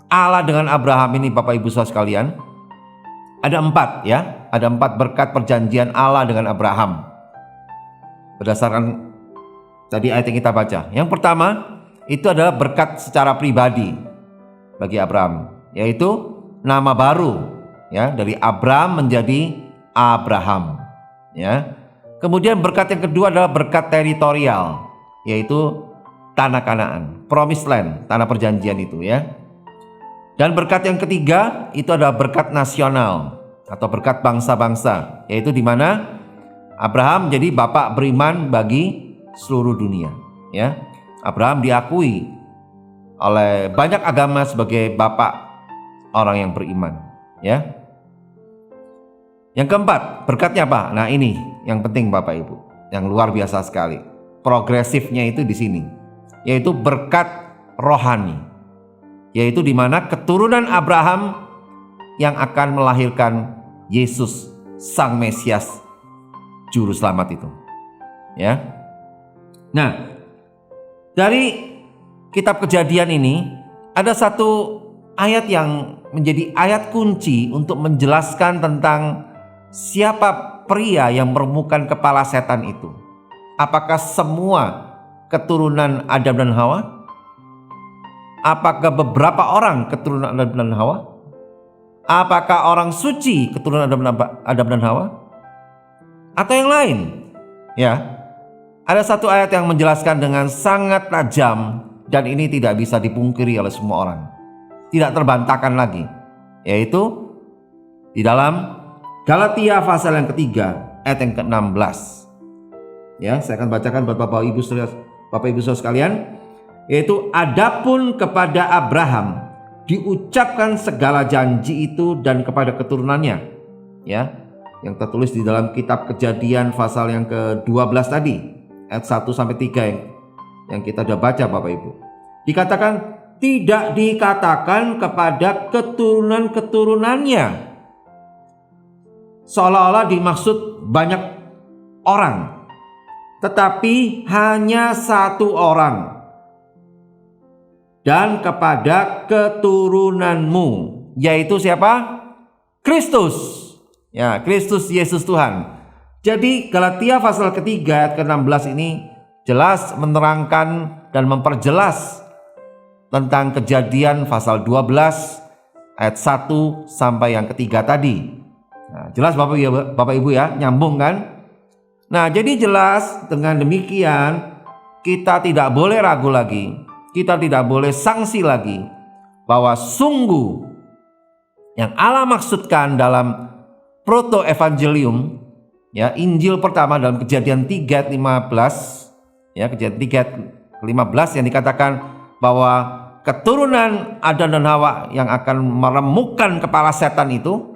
Allah dengan Abraham ini Bapak Ibu Saudara sekalian, ada 4 ya. Ada 4 berkat perjanjian Allah dengan Abraham. Berdasarkan tadi ayat yang kita baca. Yang pertama itu adalah berkat secara pribadi bagi Abraham, yaitu nama baru, ya, dari Abram menjadi Abraham, ya. Kemudian berkat yang kedua adalah berkat teritorial, yaitu tanah Kanaan, promised land, tanah perjanjian itu, ya. Dan berkat yang ketiga itu adalah berkat nasional atau berkat bangsa-bangsa, yaitu di mana Abraham menjadi bapak beriman bagi seluruh dunia, ya. Abraham diakui oleh banyak agama sebagai bapak orang yang beriman, ya. Yang keempat, berkatnya apa? Nah, ini yang penting Bapak Ibu, yang luar biasa sekali. Progresifnya itu di sini, yaitu berkat rohani, yaitu di mana keturunan Abraham yang akan melahirkan Yesus Sang Mesias juru selamat itu, ya. Nah, dari kitab Kejadian ini ada satu ayat yang menjadi ayat kunci untuk menjelaskan tentang siapa pria yang meremukkan kepala setan itu. Apakah semua keturunan Adam dan Hawa? Apakah beberapa orang keturunan Adam dan Hawa? Apakah orang suci keturunan Adam dan Hawa? Atau yang lain? Ya, ada satu ayat yang menjelaskan dengan sangat tajam dan ini tidak bisa dipungkiri oleh semua orang, tidak terbantahkan lagi, yaitu di dalam Galatia pasal yang ketiga ayat yang ke-16. Ya, saya akan bacakan buat Bapak Ibu Saudara sekalian, yaitu adapun kepada Abraham diucapkan segala janji itu dan kepada keturunannya. Ya, yang tertulis di dalam kitab Kejadian pasal yang ke-12 tadi ayat 1 sampai 3 yang kita sudah baca Bapak Ibu. Dikatakan tidak dikatakan kepada keturunan-keturunannya. Seolah-olah dimaksud banyak orang, tetapi hanya satu orang. Dan kepada keturunanmu, yaitu siapa? Kristus. Ya, Kristus Yesus Tuhan. Jadi Galatia pasal ketiga ayat ke-16 ini jelas menerangkan dan memperjelas tentang Kejadian pasal 12 ayat 1 sampai yang ketiga tadi. Nah, jelas Bapak Ibu ya, nyambung kan? Nah, jadi jelas dengan demikian kita tidak boleh ragu lagi, kita tidak boleh sangsi lagi bahwa sungguh yang Allah maksudkan dalam proto evangelium, ya, Injil pertama dalam Kejadian 3 ayat 15, ya, Kejadian 3 ayat 15 yang dikatakan bahwa keturunan Adam dan Hawa yang akan meremukkan kepala setan itu,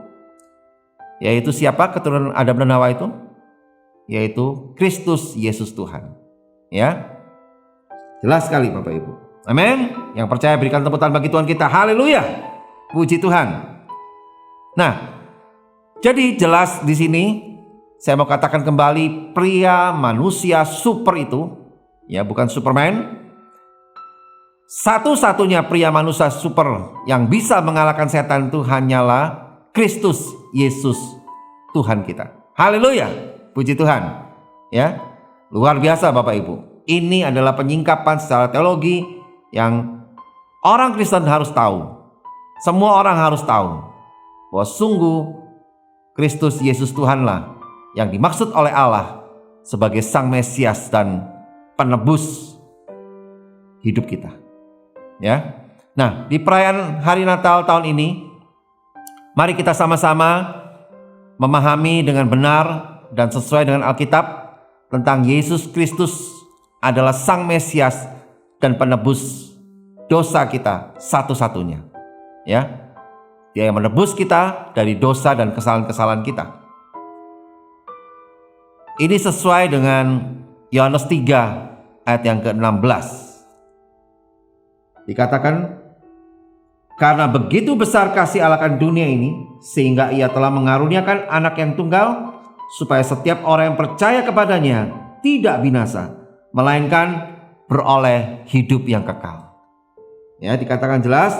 yaitu siapa keturunan Adam dan Hawa itu? Yaitu Kristus Yesus Tuhan. Ya, jelas sekali Bapak Ibu. Amin. Yang percaya berikan tepuk tangan bagi Tuhan kita. Haleluya. Puji Tuhan. Nah, jadi jelas di sini saya mau katakan kembali, pria manusia super itu, ya, bukan Superman. Satu-satunya pria manusia super yang bisa mengalahkan setan itu hanyalah Kristus Yesus Tuhan kita. Haleluya. Puji Tuhan. Ya. Luar biasa Bapak Ibu. Ini adalah penyingkapan secara teologi yang orang Kristen harus tahu. Semua orang harus tahu bahwa sungguh Kristus Yesus Tuhanlah yang dimaksud oleh Allah sebagai Sang Mesias dan penebus hidup kita. Ya. Nah, di perayaan hari Natal tahun ini, mari kita sama-sama memahami dengan benar dan sesuai dengan Alkitab tentang Yesus Kristus adalah Sang Mesias dan penebus dosa kita satu-satunya. Ya. Dia yang menebus kita dari dosa dan kesalahan-kesalahan kita. Ini sesuai dengan Yohanes 3 ayat yang ke-16. Dikatakan, karena begitu besar kasih Allah akan dunia ini, sehingga ia telah mengaruniakan anak yang tunggal, supaya setiap orang yang percaya kepadanya tidak binasa, melainkan beroleh hidup yang kekal. Ya, dikatakan jelas,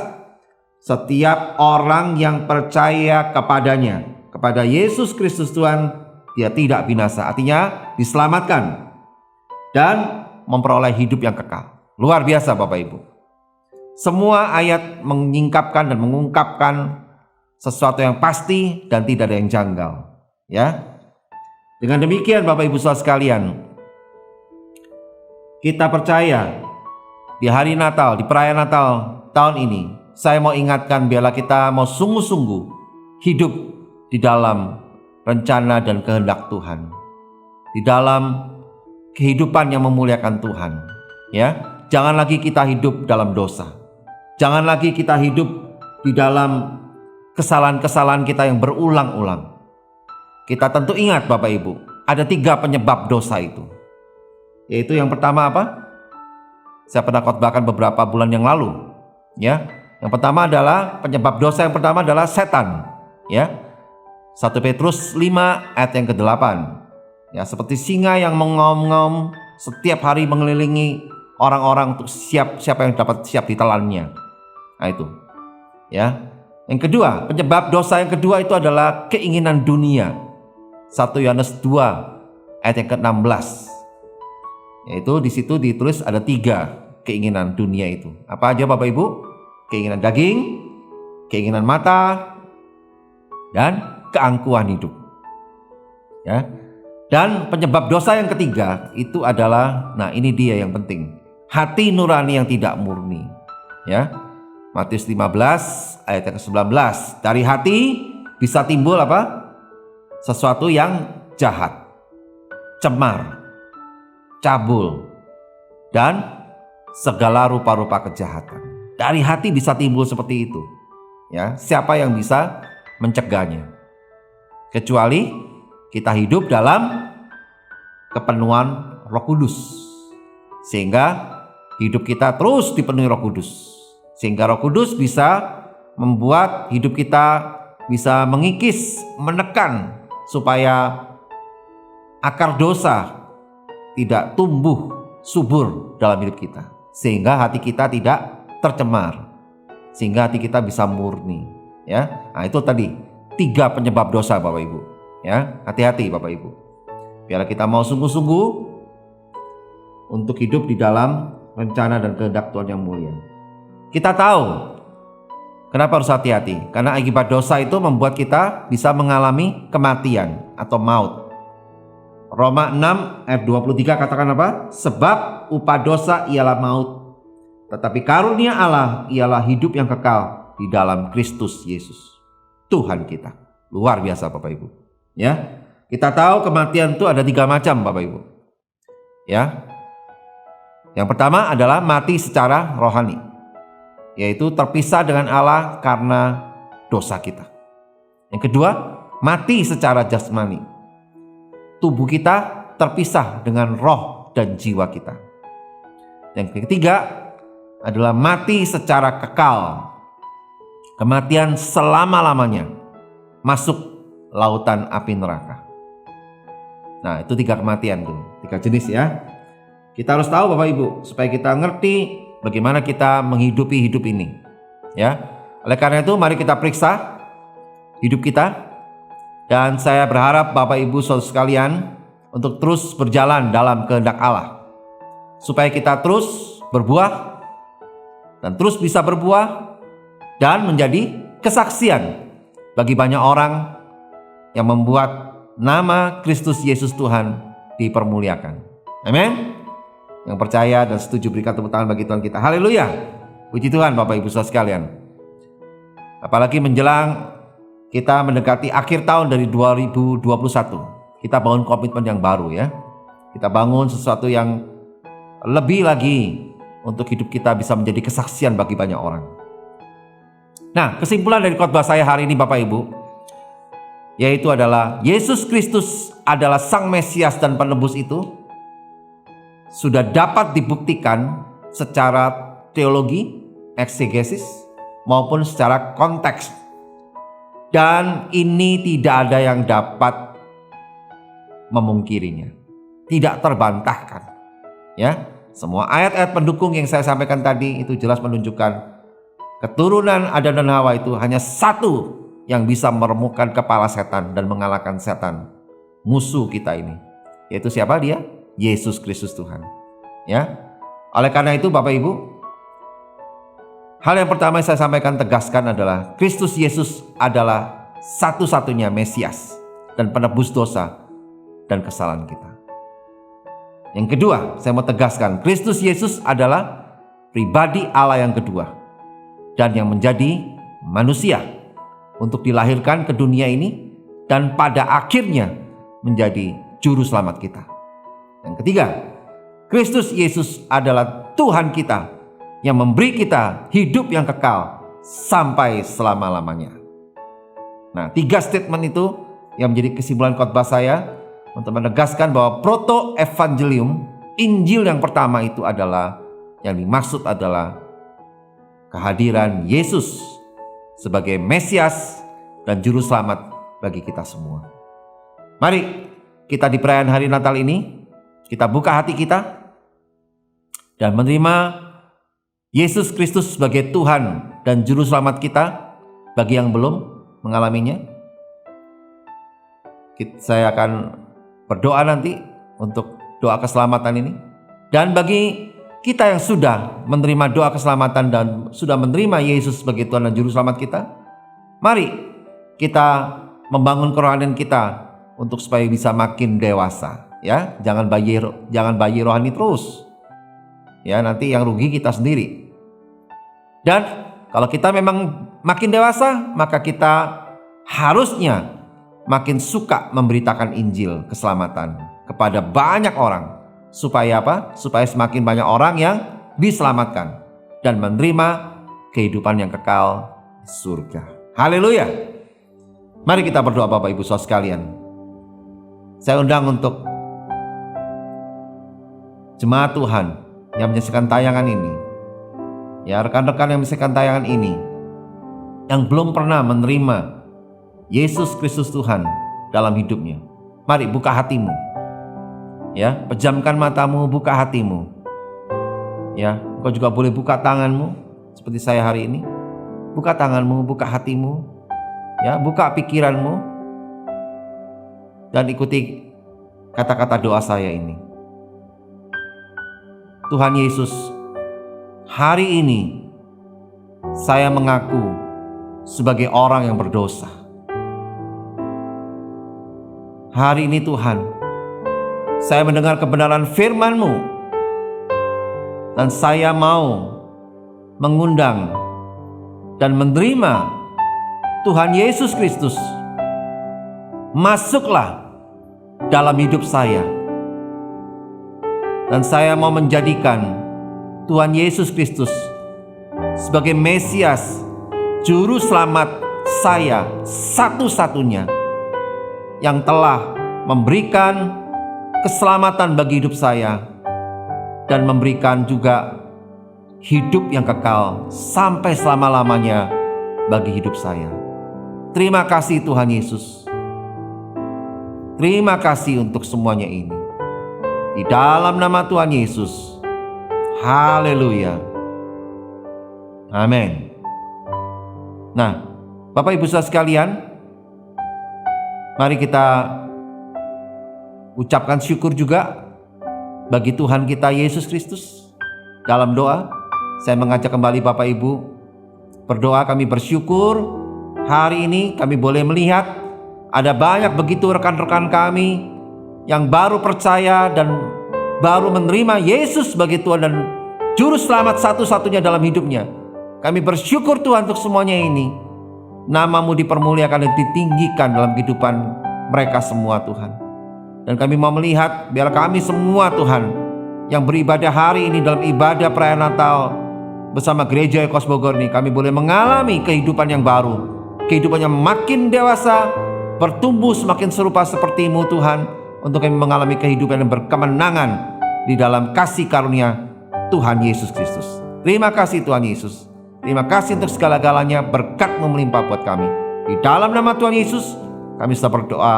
setiap orang yang percaya kepadanya, kepada Yesus Kristus Tuhan, dia tidak binasa, artinya diselamatkan dan memperoleh hidup yang kekal. Luar biasa Bapak Ibu. Semua ayat menyingkapkan dan mengungkapkan sesuatu yang pasti dan tidak ada yang janggal. Ya, dengan demikian Bapak Ibu Saudara sekalian, kita percaya di hari Natal, di perayaan Natal tahun ini, saya mau ingatkan biarlah kita mau sungguh-sungguh hidup di dalam rencana dan kehendak Tuhan, di dalam kehidupan yang memuliakan Tuhan. Ya, jangan lagi kita hidup dalam dosa. Jangan lagi kita hidup di dalam kesalahan-kesalahan kita yang berulang-ulang. Kita tentu ingat Bapak Ibu, ada 3 penyebab dosa itu. Yaitu yang pertama apa? Saya pernah khotbahkan beberapa bulan yang lalu. Ya, yang pertama adalah penyebab dosa yang pertama adalah setan. Ya, 1 Petrus 5 ayat yang ke-8. Ya, seperti singa yang mengaum-ngaum setiap hari mengelilingi orang-orang untuk siapa yang dapat siap ditelannya. Nah itu. Ya. Yang kedua, penyebab dosa yang kedua itu adalah keinginan dunia. 1 Yohanes 2 ayat yang ke-16. Yaitu di situ ditulis ada 3. keinginan dunia itu. Apa aja Bapak Ibu? Keinginan daging, keinginan mata, dan keangkuhan hidup. Ya. Dan penyebab dosa yang ketiga itu adalah, nah ini dia yang penting, hati nurani yang tidak murni. Ya. Matius 15 ayat yang ke-19. Dari hati bisa timbul apa? Sesuatu yang jahat, cemar, cabul, dan segala rupa-rupa kejahatan. Dari hati bisa timbul seperti itu. Ya, siapa yang bisa mencegahnya? Kecuali kita hidup dalam kepenuhan Roh Kudus. Sehingga hidup kita terus dipenuhi Roh Kudus. Sehingga Roh Kudus bisa membuat hidup kita bisa mengikis, menekan supaya akar dosa tidak tumbuh subur dalam hidup kita. Sehingga hati kita tidak tercemar, sehingga hati kita bisa murni. Ya, nah itu tadi 3 penyebab dosa Bapak Ibu. Ya, hati-hati Bapak Ibu. Biarlah kita mau sungguh-sungguh untuk hidup di dalam rencana dan kehendak Tuhan yang mulia. Kita tahu kenapa harus hati-hati, karena akibat dosa itu membuat kita bisa mengalami kematian atau maut. Roma 6 ayat 23 katakan apa? Sebab upah dosa ialah maut, tetapi karunia Allah ialah hidup yang kekal di dalam Kristus Yesus Tuhan kita. Luar biasa Bapak Ibu. Ya, kita tahu kematian itu ada 3 macam Bapak Ibu. Ya, yang pertama adalah mati secara rohani, yaitu terpisah dengan Allah karena dosa kita. Yang kedua, mati secara jasmani, tubuh kita terpisah dengan roh dan jiwa kita. Yang ketiga adalah mati secara kekal, kematian selama-lamanya, masuk lautan api neraka. Nah, itu 3 kematian tuh, 3 jenis ya. Kita harus tahu Bapak Ibu supaya kita ngerti bagaimana kita menghidupi hidup ini. Ya. Oleh karena itu mari kita periksa hidup kita, dan saya berharap Bapak Ibu saudara sekalian untuk terus berjalan dalam kehendak Allah, supaya kita terus berbuah dan terus bisa berbuah dan menjadi kesaksian bagi banyak orang yang membuat nama Kristus Yesus Tuhan dipermuliakan. Amin. Yang percaya dan setuju berikan tepuk tangan bagi Tuhan kita. Haleluya. Puji Tuhan Bapak Ibu saudara sekalian. Apalagi menjelang kita mendekati akhir tahun dari 2021. Kita bangun komitmen yang baru ya. Kita bangun sesuatu yang lebih lagi untuk hidup kita bisa menjadi kesaksian bagi banyak orang. Nah, kesimpulan dari khotbah saya hari ini Bapak Ibu, yaitu adalah Yesus Kristus adalah Sang Mesias dan Penebus itu sudah dapat dibuktikan secara teologi, eksegesis, maupun secara konteks. Dan ini tidak ada yang dapat memungkirinya, tidak terbantahkan. Ya, semua ayat-ayat pendukung yang saya sampaikan tadi itu jelas menunjukkan keturunan Adam dan Hawa itu hanya satu yang bisa meremukkan kepala setan dan mengalahkan setan, musuh kita ini. Yaitu siapa dia? Yesus Kristus Tuhan. Ya. Oleh karena itu Bapak Ibu, hal yang pertama yang saya sampaikan tegaskan adalah Kristus Yesus adalah satu-satunya Mesias dan penebus dosa dan kesalahan kita. Yang kedua, saya mau tegaskan Kristus Yesus adalah pribadi Allah yang kedua dan yang menjadi manusia untuk dilahirkan ke dunia ini dan pada akhirnya menjadi juru selamat kita. Yang ketiga, Kristus Yesus adalah Tuhan kita yang memberi kita hidup yang kekal sampai selama-lamanya. Nah, 3 statement itu yang menjadi kesimpulan khotbah saya untuk menegaskan bahwa proto-evangelium, Injil yang pertama itu adalah, yang dimaksud adalah kehadiran Yesus sebagai Mesias dan Juru Selamat bagi kita semua. Mari kita di perayaan hari Natal ini, kita buka hati kita dan menerima Yesus Kristus sebagai Tuhan dan Juru Selamat kita. Bagi yang belum mengalaminya, saya akan berdoa nanti untuk doa keselamatan ini. Dan bagi kita yang sudah menerima doa keselamatan dan sudah menerima Yesus sebagai Tuhan dan Juru Selamat kita, mari kita membangun kerohanian kita untuk supaya bisa makin dewasa. Ya, jangan bayi rohani terus. Ya, nanti yang rugi kita sendiri. Dan kalau kita memang makin dewasa, maka kita harusnya makin suka memberitakan Injil keselamatan kepada banyak orang. Supaya apa? Supaya semakin banyak orang yang diselamatkan dan menerima kehidupan yang kekal di surga. Haleluya. Mari kita berdoa Bapak Ibu Saudara sekalian. Saya undang untuk jemaat Tuhan yang menyaksikan tayangan ini. Ya, rekan-rekan yang menyaksikan tayangan ini yang belum pernah menerima Yesus Kristus Tuhan dalam hidupnya. Mari buka hatimu. Ya, pejamkan matamu, buka hatimu. Ya, engkau juga boleh buka tanganmu seperti saya hari ini. Buka tanganmu, buka hatimu. Ya, buka pikiranmu. Dan ikuti kata-kata doa saya ini. Tuhan Yesus, hari ini saya mengaku sebagai orang yang berdosa. Hari ini Tuhan, saya mendengar kebenaran firman-Mu dan saya mau mengundang dan menerima Tuhan Yesus Kristus. Masuklah dalam hidup saya. Dan saya mau menjadikan Tuhan Yesus Kristus sebagai Mesias, Juru Selamat saya satu-satunya yang telah memberikan keselamatan bagi hidup saya dan memberikan juga hidup yang kekal sampai selama-lamanya bagi hidup saya. Terima kasih Tuhan Yesus. Terima kasih untuk semuanya ini. Di dalam nama Tuhan Yesus. Haleluya. Amin. Nah, Bapak Ibu Saudara sekalian, mari kita ucapkan syukur juga bagi Tuhan kita Yesus Kristus. Dalam doa, saya mengajak kembali Bapak Ibu berdoa. Kami bersyukur hari ini kami boleh melihat ada banyak begitu rekan-rekan kami yang baru percaya dan baru menerima Yesus sebagai Tuhan dan Juru Selamat satu-satunya dalam hidupnya. Kami bersyukur Tuhan untuk semuanya ini. Nama-Mu dipermuliakan dan ditinggikan dalam kehidupan mereka semua Tuhan. Dan kami mau melihat biar kami semua Tuhan yang beribadah hari ini dalam ibadah perayaan Natal bersama Gereja Ekos Bogor ini, kami boleh mengalami kehidupan yang baru, kehidupan yang makin dewasa, bertumbuh semakin serupa seperti-Mu Tuhan, untuk kami mengalami kehidupan yang berkemenangan di dalam kasih karunia Tuhan Yesus Kristus. Terima kasih Tuhan Yesus. Terima kasih untuk segala-galanya, berkat-Mu melimpah buat kami. Di dalam nama Tuhan Yesus kami sudah berdoa.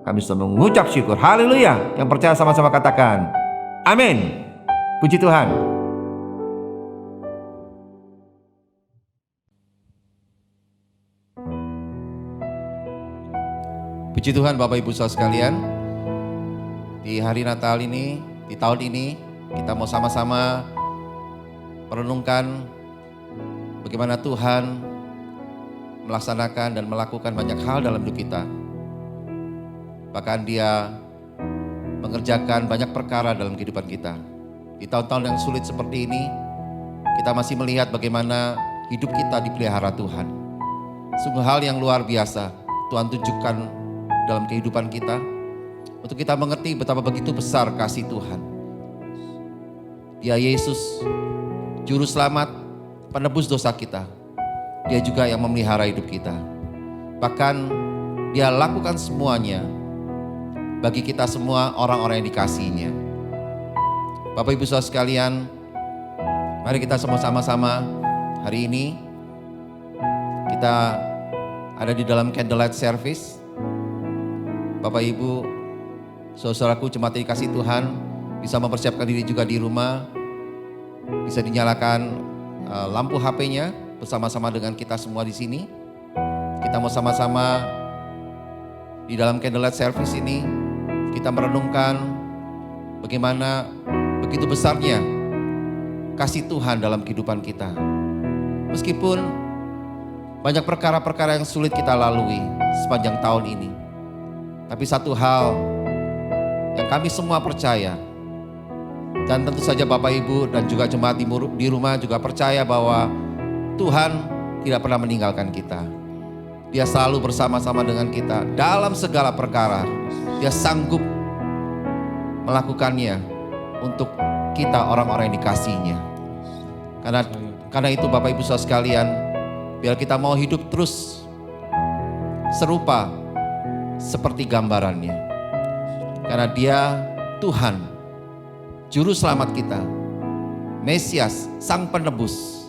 Kami sudah mengucap syukur. Haleluya. Yang percaya sama-sama katakan amin. Puji Tuhan. Puji Tuhan Bapak Ibu Saudara sekalian. Di hari Natal ini, di tahun ini, kita mau sama-sama merenungkan bagaimana Tuhan melaksanakan dan melakukan banyak hal dalam hidup kita. Bahkan Dia mengerjakan banyak perkara dalam kehidupan kita. Di tahun-tahun yang sulit seperti ini, kita masih melihat bagaimana hidup kita dipelihara Tuhan. Sungguh hal yang luar biasa Tuhan tunjukkan dalam kehidupan kita, untuk kita mengerti betapa begitu besar kasih Tuhan. Dia Yesus, Juru Selamat, penebus dosa kita. Dia juga yang memelihara hidup kita. Bahkan Dia lakukan semuanya bagi kita semua orang-orang yang dikasihinya. Bapak Ibu Saudara sekalian, mari kita sama-sama hari ini kita ada di dalam candlelight service. Bapak Ibu, saudaraku jemaat yang dikasihi Tuhan, bisa mempersiapkan diri juga di rumah, bisa dinyalakan lampu HP-nya bersama-sama dengan kita semua di sini. Kita mau sama-sama di dalam candlelight service ini kita merenungkan bagaimana begitu besarnya kasih Tuhan dalam kehidupan kita. Meskipun banyak perkara-perkara yang sulit kita lalui sepanjang tahun ini. Tapi satu hal yang kami semua percaya, dan tentu saja Bapak Ibu dan juga jemaat di rumah juga percaya bahwa Tuhan tidak pernah meninggalkan kita. Dia selalu bersama-sama dengan kita dalam segala perkara. Dia sanggup melakukannya untuk kita orang-orang yang dikasihinya. Karena itu Bapak Ibu Saudara sekalian, biar kita mau hidup terus serupa seperti gambarannya. Karena Dia Tuhan, Juru Selamat kita, Mesias, Sang Penebus,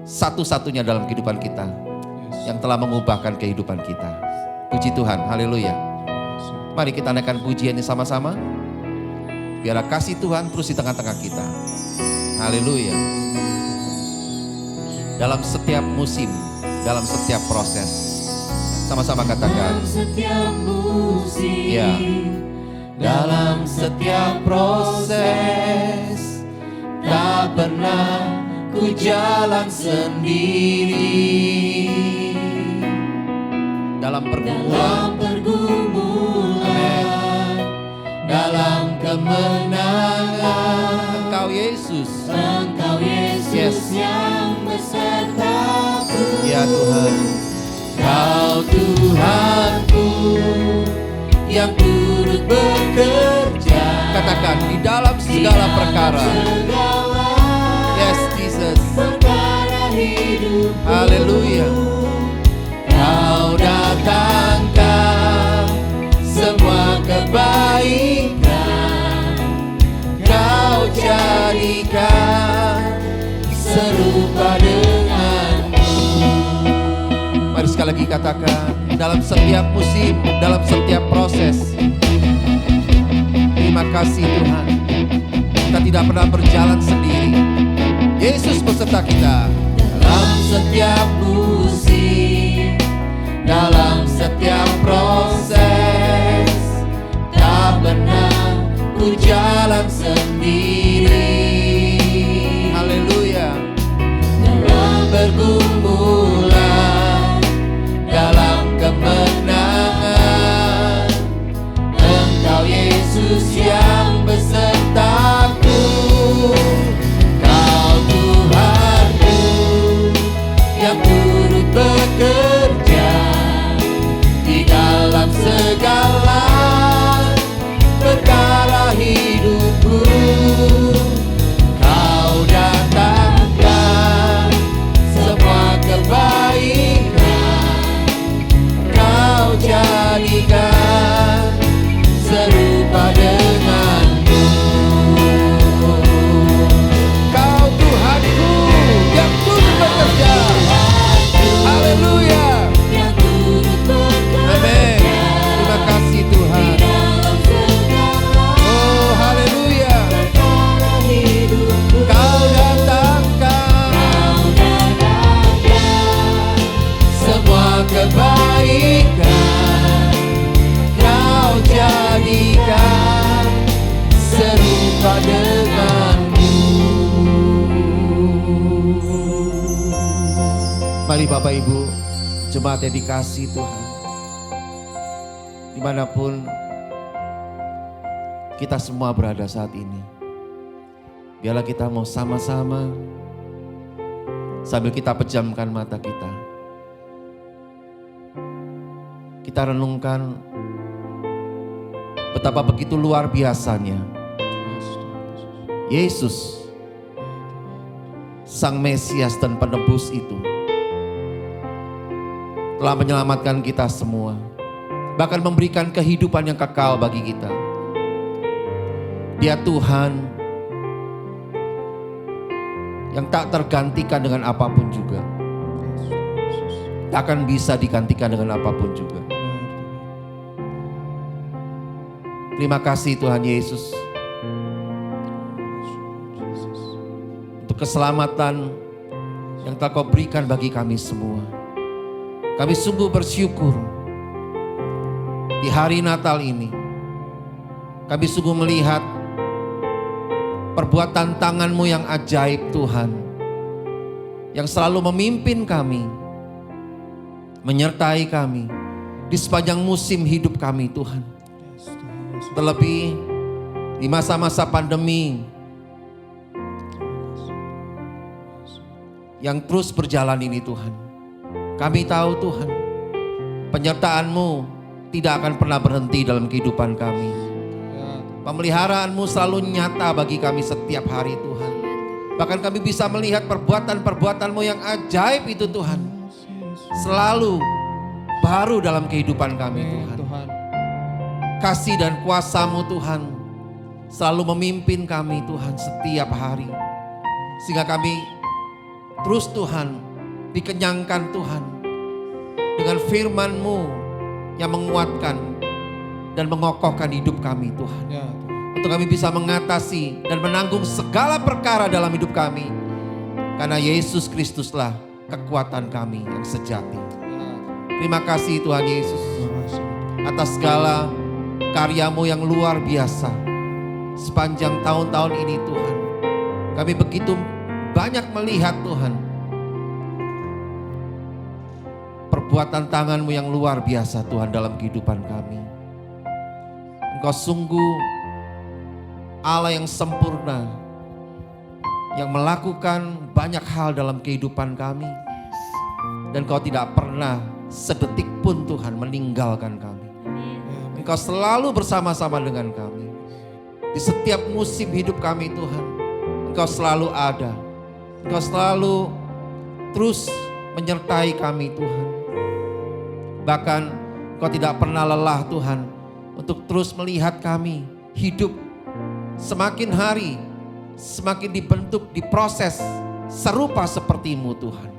satu-satunya dalam kehidupan kita yang telah mengubahkan kehidupan kita. Puji Tuhan, haleluya. Mari kita naikkan pujian ini sama-sama. Biarlah kasih Tuhan terus di tengah-tengah kita. Haleluya. Dalam setiap musim, dalam setiap proses, sama-sama katakan. Dalam setiap musim, Ya. dalam setiap proses, tak pernah ku jalan sendiri. Dalam pergumulan, dalam kemenangan, Engkau Yesus, Engkau Yesus yang besertaku. Ya Tuhan, Kau Tuhanku yang turut bekerja. katakan di dalam segala perkara. Yes Jesus, Perkara hidup, haleluya. Kau datangkan semua kebaikan. Kau jadikan serupa denganmu. Mari sekali lagi katakan, dalam setiap musim, dalam setiap proses. Terima kasih Tuhan, kita tidak pernah berjalan sendiri. Yesus beserta kita. Dalam setiap musim, dalam setiap proses, tak pernah ku jalan sendiri. Haleluya. Dalam pergumulan, dalam kemenangan, Engkau Yesus yang besertaku. Kau Tuhanku yang turut bekerja di dalam segala perkara hidupku. Kau datangkan semua kebaikan. Kau jadikan serupa denganmu. Kau Tuhanku yang turut bekerja. Haleluya. Yang turut bekerja. Amin. Terima kasih Tuhan. Oh haleluya. Kau datangkan semua kebaikan. Kau jadikan serupa denganmu. Mari Bapak Ibu, jemaat yang dikasihi Tuhan, dimanapun kita semua berada saat ini, biarlah kita mau sama-sama sambil kita pejamkan mata kita renungkan betapa begitu luar biasanya Yesus, Sang Mesias dan Penebus itu telah menyelamatkan kita semua, bahkan memberikan kehidupan yang kekal bagi kita. Dia Tuhan yang tak tergantikan dengan apapun juga, tak akan bisa digantikan dengan apapun juga. Terima kasih Tuhan Yesus untuk keselamatan yang telah Kau berikan bagi kami semua. Kami sungguh bersyukur di hari Natal ini. Kami sungguh melihat perbuatan tangan-Mu yang ajaib Tuhan, yang selalu memimpin kami, menyertai kami di sepanjang musim hidup kami Tuhan. Terlebih di masa-masa pandemi yang terus berjalan ini Tuhan, kami tahu Tuhan, penyertaan-Mu tidak akan pernah berhenti dalam kehidupan kami. Pemeliharaan-Mu selalu nyata bagi kami setiap hari Tuhan. Bahkan kami bisa melihat perbuatan-perbuatan-Mu yang ajaib itu Tuhan, selalu baru dalam kehidupan kami Tuhan. Kasih dan kuasa-Mu Tuhan selalu memimpin kami Tuhan setiap hari. Sehingga kami terus Tuhan dikenyangkan Tuhan dengan firman-Mu yang menguatkan dan mengokohkan hidup kami Tuhan. Untuk kami bisa mengatasi dan menanggung segala perkara dalam hidup kami. Karena Yesus Kristuslah kekuatan kami yang sejati. Terima kasih Tuhan Yesus atas segala karya-Mu yang luar biasa sepanjang tahun-tahun ini Tuhan. Kami begitu banyak melihat Tuhan perbuatan tangan-Mu yang luar biasa Tuhan dalam kehidupan kami. Engkau sungguh Allah yang sempurna, yang melakukan banyak hal dalam kehidupan kami. Dan Engkau tidak pernah sedetik pun Tuhan meninggalkan kami. Engkau selalu bersama-sama dengan kami. Di setiap musim hidup kami Tuhan, Engkau selalu ada. Engkau selalu terus menyertai kami Tuhan. Bahkan Engkau tidak pernah lelah Tuhan untuk terus melihat kami hidup semakin hari, semakin dibentuk, diproses serupa seperti-Mu Tuhan.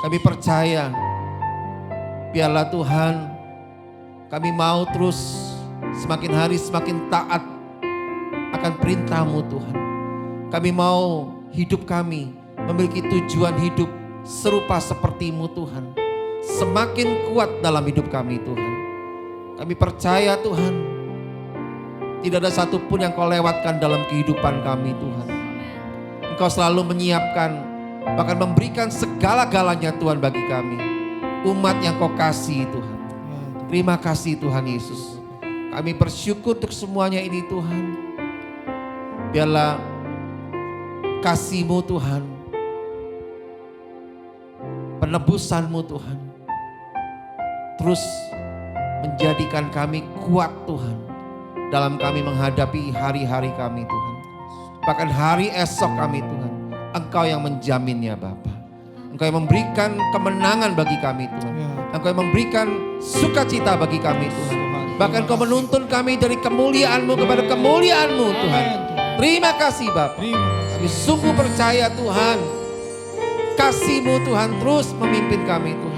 Kami percaya, biarlah Tuhan kami mau terus semakin hari semakin taat akan perintah-Mu Tuhan. Kami mau hidup kami memiliki tujuan hidup serupa seperti-Mu Tuhan. Semakin kuat dalam hidup kami Tuhan. Kami percaya Tuhan, tidak ada satupun yang Kau lewatkan dalam kehidupan kami Tuhan. Engkau selalu menyiapkan, bahkan memberikan segala-galanya Tuhan bagi kami. Umat yang Kau kasih Tuhan. Terima kasih Tuhan Yesus. Kami bersyukur untuk semuanya ini Tuhan. Biarlah kasih-Mu Tuhan, penebusan-Mu Tuhan, terus menjadikan kami kuat Tuhan dalam kami menghadapi hari-hari kami Tuhan. Bahkan hari esok kami Tuhan, Engkau yang menjaminnya Bapa. Engkau yang memberikan kemenangan bagi kami Tuhan. Engkau yang memberikan sukacita bagi kami Tuhan. Bahkan Kau menuntun kami dari kemuliaan-Mu kepada kemuliaan-Mu Tuhan. Terima kasih Bapa. Kami sungguh percaya Tuhan, kasih-Mu Tuhan terus memimpin kami Tuhan.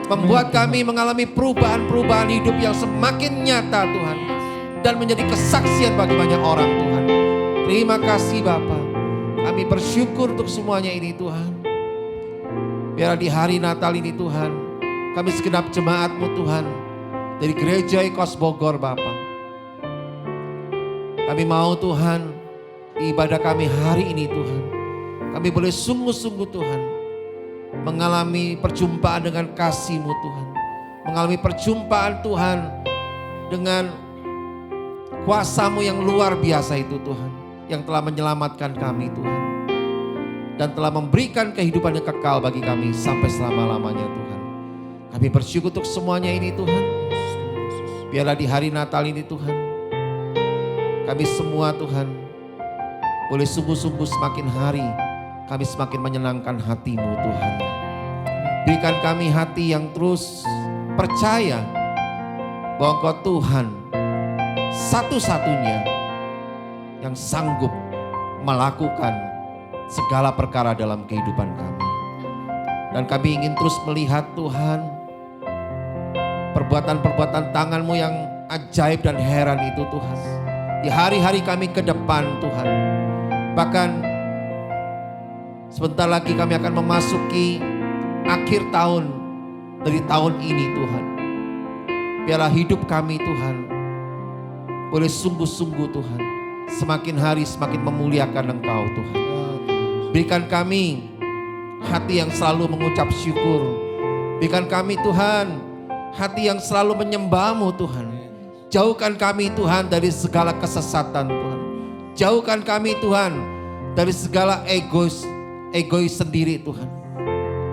Membuat kami mengalami perubahan-perubahan hidup yang semakin nyata Tuhan. Dan menjadi kesaksian bagi banyak orang Tuhan. Terima kasih Bapa. Kami bersyukur untuk semuanya ini Tuhan. Biar di hari Natal ini Tuhan, kami segenap jemaat-Mu Tuhan, dari Gereja Ikos Bogor Bapa, kami mau Tuhan, di ibadah kami hari ini Tuhan, kami boleh sungguh-sungguh Tuhan, mengalami perjumpaan dengan kasih-Mu Tuhan. Mengalami perjumpaan Tuhan dengan kuasa-Mu yang luar biasa itu Tuhan. Yang telah menyelamatkan kami Tuhan. Dan telah memberikan kehidupan yang kekal bagi kami sampai selama-lamanya Tuhan. Kami bersyukur untuk semuanya ini Tuhan. Biarlah di hari Natal ini Tuhan, kami semua Tuhan boleh sungguh-sungguh semakin hari kami semakin menyenangkan hati-Mu Tuhan. Berikan kami hati yang terus percaya bahwa Engkau Tuhan satu-satunya yang sanggup melakukan segala perkara dalam kehidupan kami. Dan kami ingin terus melihat Tuhan, perbuatan-perbuatan tangan-Mu yang ajaib dan heran itu Tuhan. Di hari-hari kami ke depan Tuhan. Bahkan sebentar lagi kami akan memasuki akhir tahun dari tahun ini Tuhan. Biarlah hidup kami Tuhan boleh sungguh-sungguh Tuhan semakin hari semakin memuliakan Engkau Tuhan. Berikan kami hati yang selalu mengucap syukur. Berikan kami Tuhan hati yang selalu menyembah-Mu Tuhan. Jauhkan kami Tuhan dari segala kesesatan Tuhan. Jauhkan kami Tuhan dari segala egois sendiri Tuhan.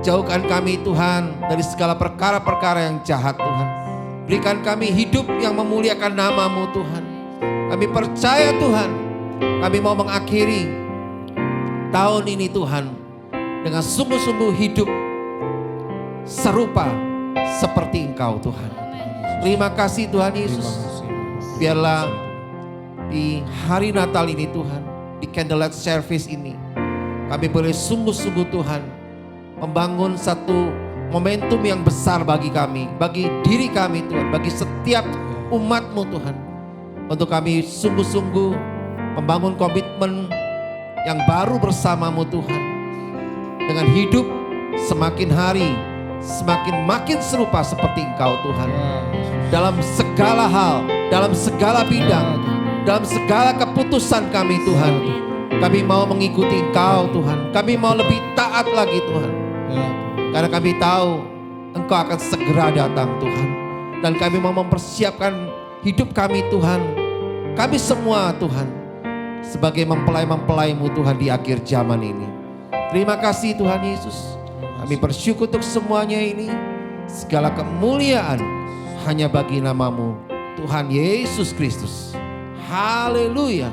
Jauhkan kami Tuhan dari segala perkara-perkara yang jahat Tuhan. Berikan kami hidup yang memuliakan nama-Mu Tuhan. Kami percaya Tuhan, kami mau mengakhiri tahun ini Tuhan dengan sungguh-sungguh hidup serupa seperti Engkau Tuhan. Terima kasih Tuhan Yesus. Biarlah di hari Natal ini Tuhan, di candlelight service ini, kami boleh sungguh-sungguh Tuhan membangun satu momentum yang besar bagi kami, bagi diri kami Tuhan, bagi setiap umat-Mu Tuhan. Untuk kami sungguh-sungguh membangun komitmen yang baru bersama-Mu Tuhan. Dengan hidup semakin hari makin serupa seperti Engkau Tuhan. Dalam segala hal, dalam segala bidang, dalam segala keputusan kami Tuhan. Kami mau mengikuti Engkau Tuhan. Kami mau lebih taat lagi Tuhan. Karena kami tahu Engkau akan segera datang Tuhan. Dan kami mau mempersiapkan hidup kami Tuhan. Kami semua Tuhan sebagai mempelai-mempelai-Mu Tuhan di akhir zaman ini. Terima kasih Tuhan Yesus. Kami bersyukur untuk semuanya ini. Segala kemuliaan hanya bagi nama-Mu Tuhan Yesus Kristus. Haleluya.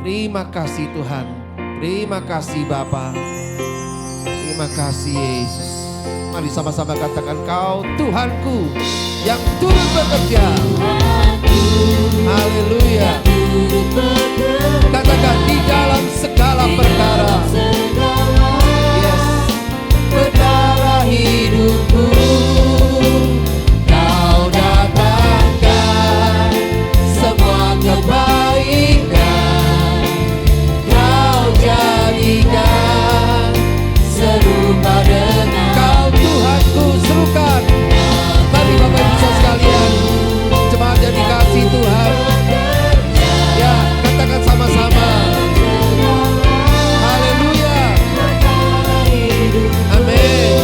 Terima kasih Tuhan. Terima kasih Bapa. Terima kasih Yesus. Mari sama-sama katakan, Kau Tuhanku yang turut bekerja. Haleluya. Katakan, di dalam segala perkara. Yes. Perkara hidupku Kau datangkan semua kebaikan. Kau jadikan serupa dengan Kau Tuhanku. Serukan. Mari Bapak Ibu Saudara sekalian, jemaat yang dikasih Tuhan, ya katakan sama-sama. Haleluya. Amin.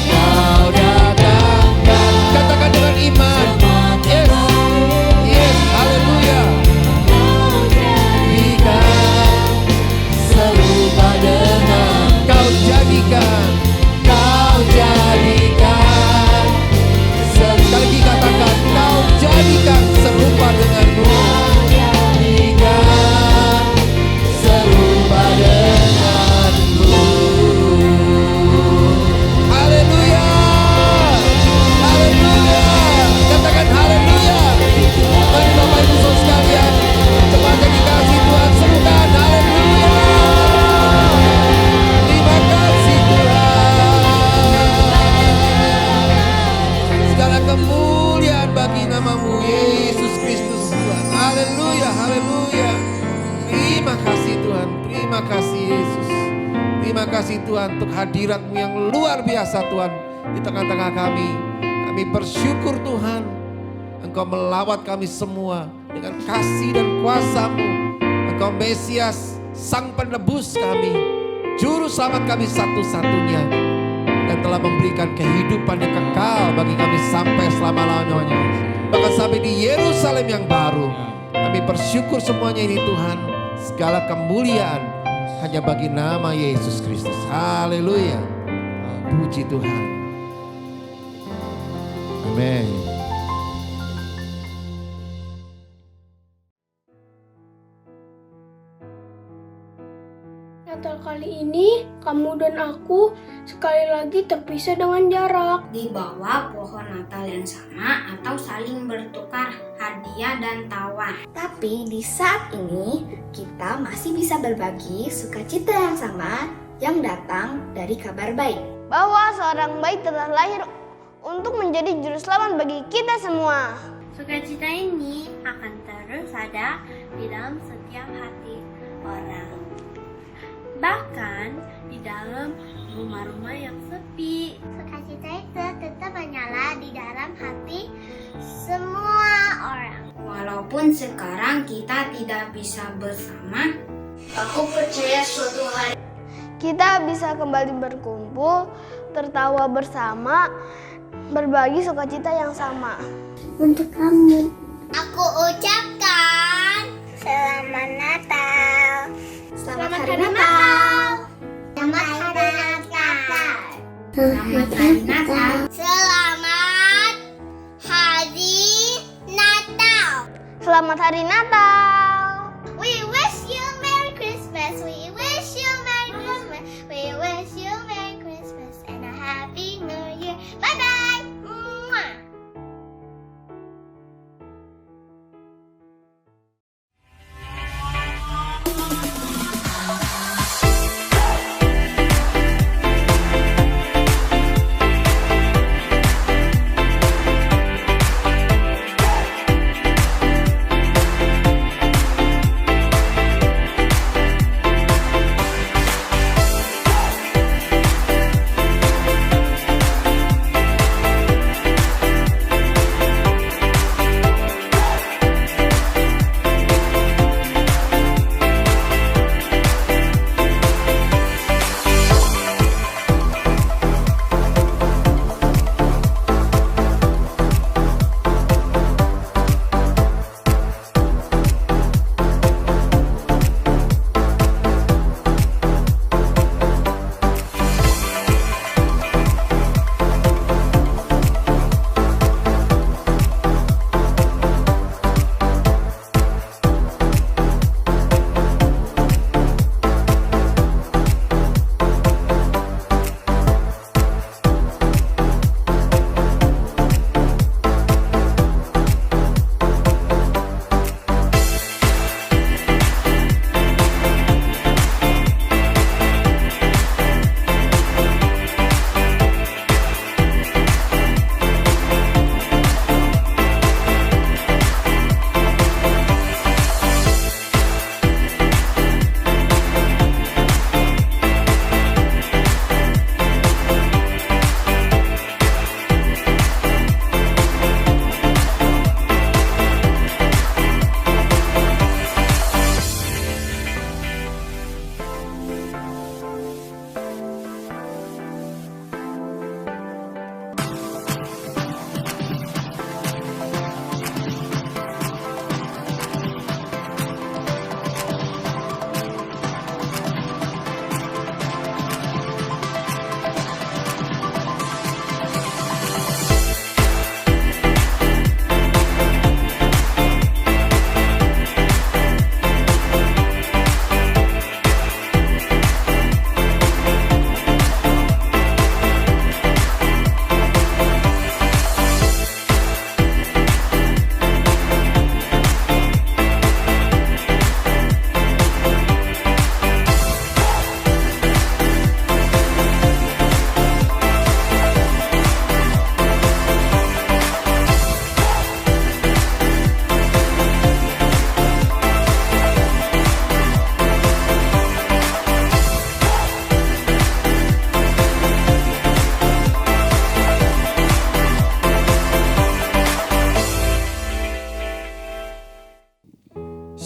Kau datangkan, katakan dengan iman. Yes, yes, haleluya. Jadikan serupa dengan Kau jadikan. Kau jadikan. Sekali lagi katakan, Kau jadikan serupa denganmu. Jadikan serupa denganmu. Haleluya. Haleluya. Katakan haleluya. Mari Bapak Ibu Saudara sekalian, jemaat yang dikasihi Tuhan, serukan haleluya. Terima kasih Tuhan. Segala kemuliaan bagi nama-Mu Yesus Kristus Tuhan. Haleluya, haleluya. Terima kasih Tuhan, terima kasih Yesus. Terima kasih Tuhan untuk hadirat-Mu yang luar biasa Tuhan di tengah-tengah kami. Kami bersyukur Tuhan, Engkau melawat kami semua dengan kasih dan kuasa-Mu. Engkau Mesias, Sang Penebus kami, Juru Selamat kami satu-satunya, dan telah memberikan kehidupan yang kekal bagi kami sampai selama-lamanya, bahkan sampai di Yerusalem yang baru. Kami bersyukur semuanya ini Tuhan. Segala kemuliaan hanya bagi nama Yesus Kristus. Haleluya. Puji Tuhan. Amin. Natal kali ini, kamu dan aku sekali lagi terpisah dengan jarak. Di bawah pohon Natal yang sama atau saling bertukar hadiah dan tawa. Tapi di saat ini kita masih bisa berbagi sukacita yang sama yang datang dari kabar baik. Bahwa seorang bayi telah lahir untuk menjadi juru selamat bagi kita semua. Sukacita ini akan terus ada di dalam setiap hati orang. Bahkan di dalam rumah-rumah yang sepi. Sukacita itu tetap menyala di dalam hati semua orang. Walau walaupun sekarang kita tidak bisa bersama, aku percaya suatu hari kita bisa kembali berkumpul, tertawa bersama, berbagi sukacita yang sama. Untuk kamu, aku ucapkan Selamat Natal. Selamat Hari Natal. Selamat Hari Natal. Selamat Hari Natal. Selamat Hari Natal. Selamat Hari Natal. We wish you Merry Christmas. We wish you Merry Christmas. We wish you Merry Christmas and a Happy New Year. Bye bye. Mwah.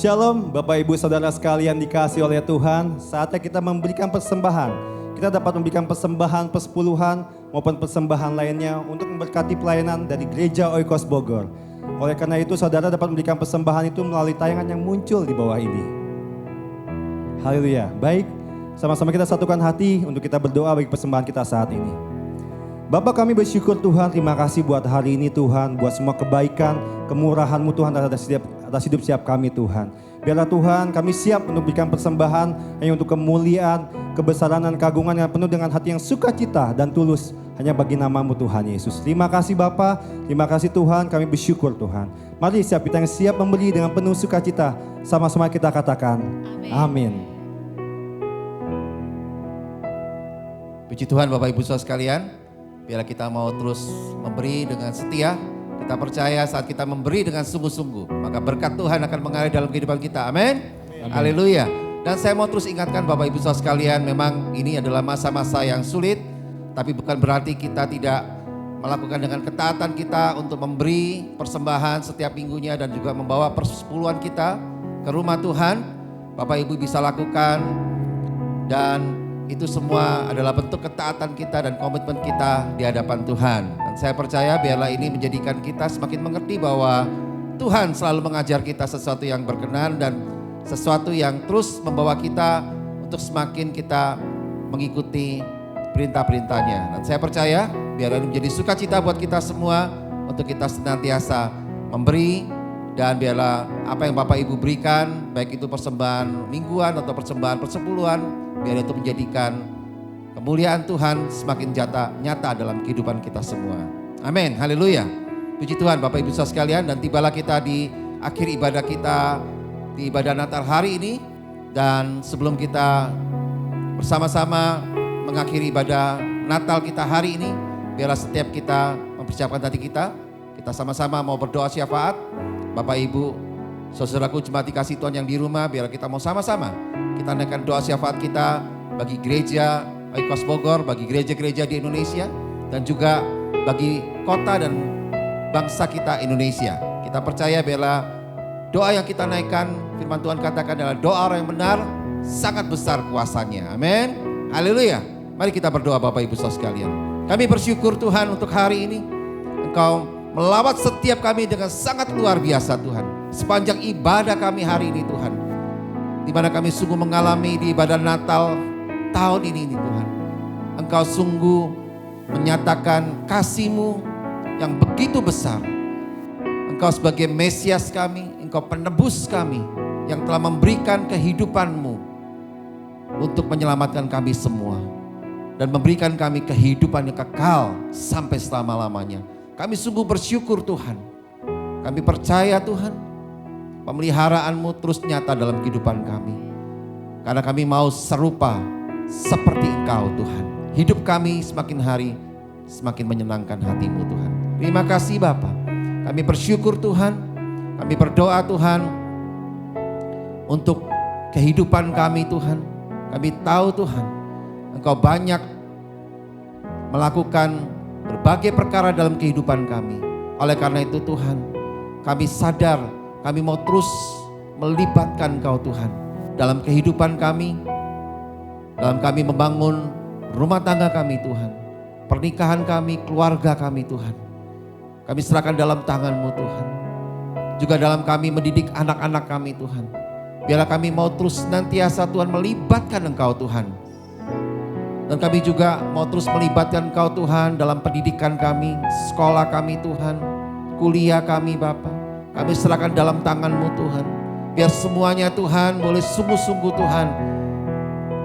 Shalom Bapak Ibu Saudara sekalian dikasih oleh Tuhan. Saatnya kita memberikan persembahan. Kita dapat memberikan persembahan persepuluhan maupun persembahan lainnya untuk memberkati pelayanan dari Gereja Oikos Bogor. Oleh karena itu saudara dapat memberikan persembahan itu melalui tayangan yang muncul di bawah ini. Haleluya. Baik, sama-sama kita satukan hati untuk kita berdoa bagi persembahan kita saat ini. Bapak, kami bersyukur Tuhan, terima kasih buat hari ini Tuhan, buat semua kebaikan, kemurahan-Mu Tuhan atas hidup setiap kami Tuhan. Biarlah Tuhan kami siap untuk berikan persembahan hanya untuk kemuliaan, kebesaran dan keagungan yang penuh dengan hati yang sukacita dan tulus hanya bagi nama-Mu Tuhan Yesus. Terima kasih Bapa, terima kasih Tuhan, kami bersyukur Tuhan. Mari setiap kita yang siap memberi dengan penuh sukacita, sama-sama kita katakan amin. Puji Tuhan Bapak Ibu Saudara sekalian, biarlah kita mau terus memberi dengan setia. Kita percaya saat kita memberi dengan sungguh-sungguh, maka berkat Tuhan akan mengalir dalam kehidupan kita. Amin. Haleluya. Dan saya mau terus ingatkan Bapak Ibu Saudara sekalian, memang ini adalah masa-masa yang sulit, tapi bukan berarti kita tidak melakukan dengan ketaatan kita untuk memberi persembahan setiap minggunya dan juga membawa persepuluhan kita ke rumah Tuhan, Bapak Ibu bisa lakukan, dan itu semua adalah bentuk ketaatan kita dan komitmen kita di hadapan Tuhan. Dan saya percaya biarlah ini menjadikan kita semakin mengerti bahwa Tuhan selalu mengajar kita sesuatu yang berkenan dan sesuatu yang terus membawa kita untuk semakin kita mengikuti perintah-perintahnya. Dan saya percaya biarlah ini menjadi sukacita buat kita semua untuk kita senantiasa memberi, dan biarlah apa yang Bapak Ibu berikan, baik itu persembahan mingguan atau persembahan persepuluhan, biar itu menjadikan kemuliaan Tuhan semakin nyata dalam kehidupan kita semua. Amin, haleluya. Puji Tuhan Bapak Ibu saudara sekalian, dan tibalah kita di akhir ibadah kita di ibadah Natal hari ini. Dan sebelum kita bersama-sama mengakhiri ibadah Natal kita hari ini, biarlah setiap kita mempersiapkan hati kita sama-sama mau berdoa syafaat. Bapak Ibu, saudaraku jemaat dikasih Tuhan yang di rumah, biar kita mau sama-sama kita naikkan doa syafaat kita bagi gereja Oikos Bogor, bagi gereja-gereja di Indonesia, dan juga bagi kota dan bangsa kita Indonesia. Kita percaya biarlah doa yang kita naikkan, firman Tuhan katakan adalah doa orang yang benar, sangat besar kuasanya. Amin, haleluya. Mari kita berdoa Bapak Ibu saudara sekalian. Kami bersyukur Tuhan untuk hari ini, Engkau melawat setiap kami dengan sangat luar biasa Tuhan. Sepanjang ibadah kami hari ini Tuhan, di mana kami sungguh mengalami di ibadah Natal tahun ini Tuhan. Engkau sungguh menyatakan kasih-Mu yang begitu besar. Engkau sebagai Mesias kami, Engkau penebus kami yang telah memberikan kehidupan-Mu untuk menyelamatkan kami semua dan memberikan kami kehidupan yang kekal sampai selama-lamanya. Kami sungguh bersyukur Tuhan. Kami percaya Tuhan, pemeliharaan-Mu terus nyata dalam kehidupan kami. Karena kami mau serupa seperti Engkau Tuhan. Hidup kami semakin hari semakin menyenangkan hati-Mu Tuhan. Terima kasih Bapa. Kami bersyukur Tuhan. Kami berdoa Tuhan untuk kehidupan kami Tuhan. Kami tahu Tuhan, Engkau banyak melakukan berbagai perkara dalam kehidupan kami. Oleh karena itu Tuhan, kami sadar kami mau terus melibatkan Engkau Tuhan dalam kehidupan kami, dalam kami membangun rumah tangga kami Tuhan, pernikahan kami, keluarga kami Tuhan. Kami serahkan dalam tangan-Mu Tuhan. Juga dalam kami mendidik anak-anak kami Tuhan. Biarlah kami mau terus senantiasa Tuhan melibatkan Engkau Tuhan. Dan kami juga mau terus melibatkan Engkau Tuhan dalam pendidikan kami, sekolah kami Tuhan, kuliah kami Bapa. Kami serahkan dalam tangan-Mu Tuhan. Biar semuanya Tuhan boleh sungguh-sungguh Tuhan,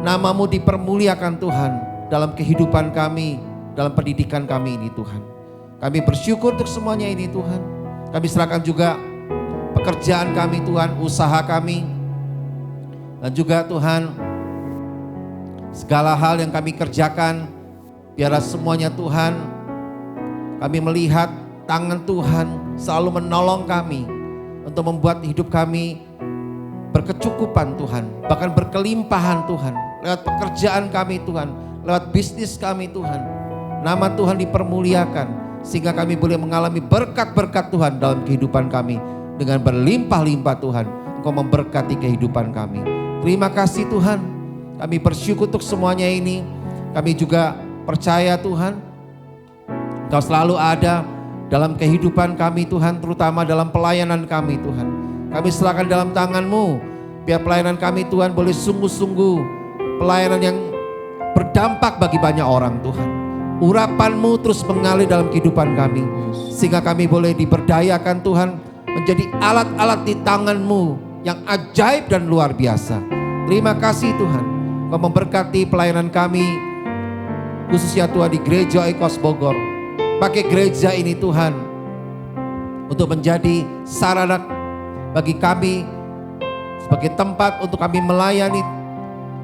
nama-Mu dipermuliakan Tuhan dalam kehidupan kami, dalam pendidikan kami ini Tuhan. Kami bersyukur untuk semuanya ini Tuhan. Kami serahkan juga pekerjaan kami Tuhan, usaha kami. Dan juga Tuhan, segala hal yang kami kerjakan, biarlah semuanya Tuhan, kami melihat tangan Tuhan selalu menolong kami untuk membuat hidup kami berkecukupan Tuhan, bahkan berkelimpahan Tuhan, lewat pekerjaan kami Tuhan, lewat bisnis kami Tuhan. Nama Tuhan dipermuliakan sehingga kami boleh mengalami berkat-berkat Tuhan dalam kehidupan kami. Dengan berlimpah-limpah Tuhan, Engkau memberkati kehidupan kami. Terima kasih Tuhan. Kami bersyukur untuk semuanya ini. Kami juga percaya Tuhan, Engkau selalu ada dalam kehidupan kami Tuhan, terutama dalam pelayanan kami Tuhan. Kami serahkan dalam tangan-Mu. Biar pelayanan kami Tuhan boleh sungguh-sungguh pelayanan yang berdampak bagi banyak orang Tuhan. Urapan-Mu terus mengalir dalam kehidupan kami, sehingga kami boleh diberdayakan Tuhan, menjadi alat-alat di tangan-Mu yang ajaib dan luar biasa. Terima kasih Tuhan, Kau memberkati pelayanan kami, khususnya Tuhan di gereja Oikos Bogor. Pakai gereja ini Tuhan untuk menjadi sarana bagi kami, sebagai tempat untuk kami melayani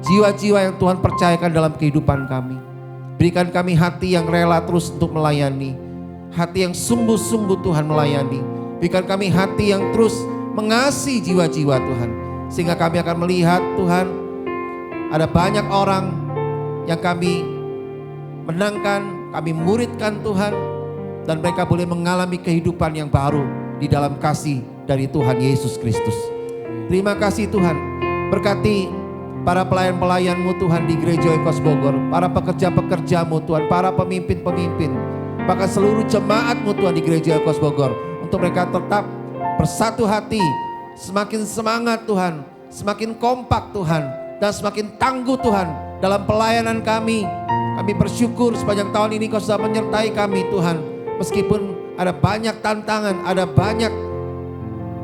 jiwa-jiwa yang Tuhan percayakan dalam kehidupan kami. Berikan kami hati yang rela terus untuk melayani, hati yang sungguh-sungguh Tuhan melayani. Berikan kami hati yang terus mengasihi jiwa-jiwa Tuhan, sehingga kami akan melihat Tuhan, ada banyak orang yang kami menangkan, kami muridkan Tuhan, dan mereka boleh mengalami kehidupan yang baru di dalam kasih dari Tuhan Yesus Kristus. Terima kasih Tuhan, berkati para pelayan-pelayan-Mu Tuhan di Gereja Oikos Bogor, para pekerja-pekerja-Mu Tuhan, para pemimpin-pemimpin, bahkan seluruh jemaat-Mu Tuhan di Gereja Oikos Bogor, untuk mereka tetap bersatu hati, semakin semangat Tuhan, semakin kompak Tuhan, dan semakin tangguh Tuhan dalam pelayanan kami. Kami bersyukur sepanjang tahun ini Kau sudah menyertai kami Tuhan, meskipun ada banyak tantangan, ada banyak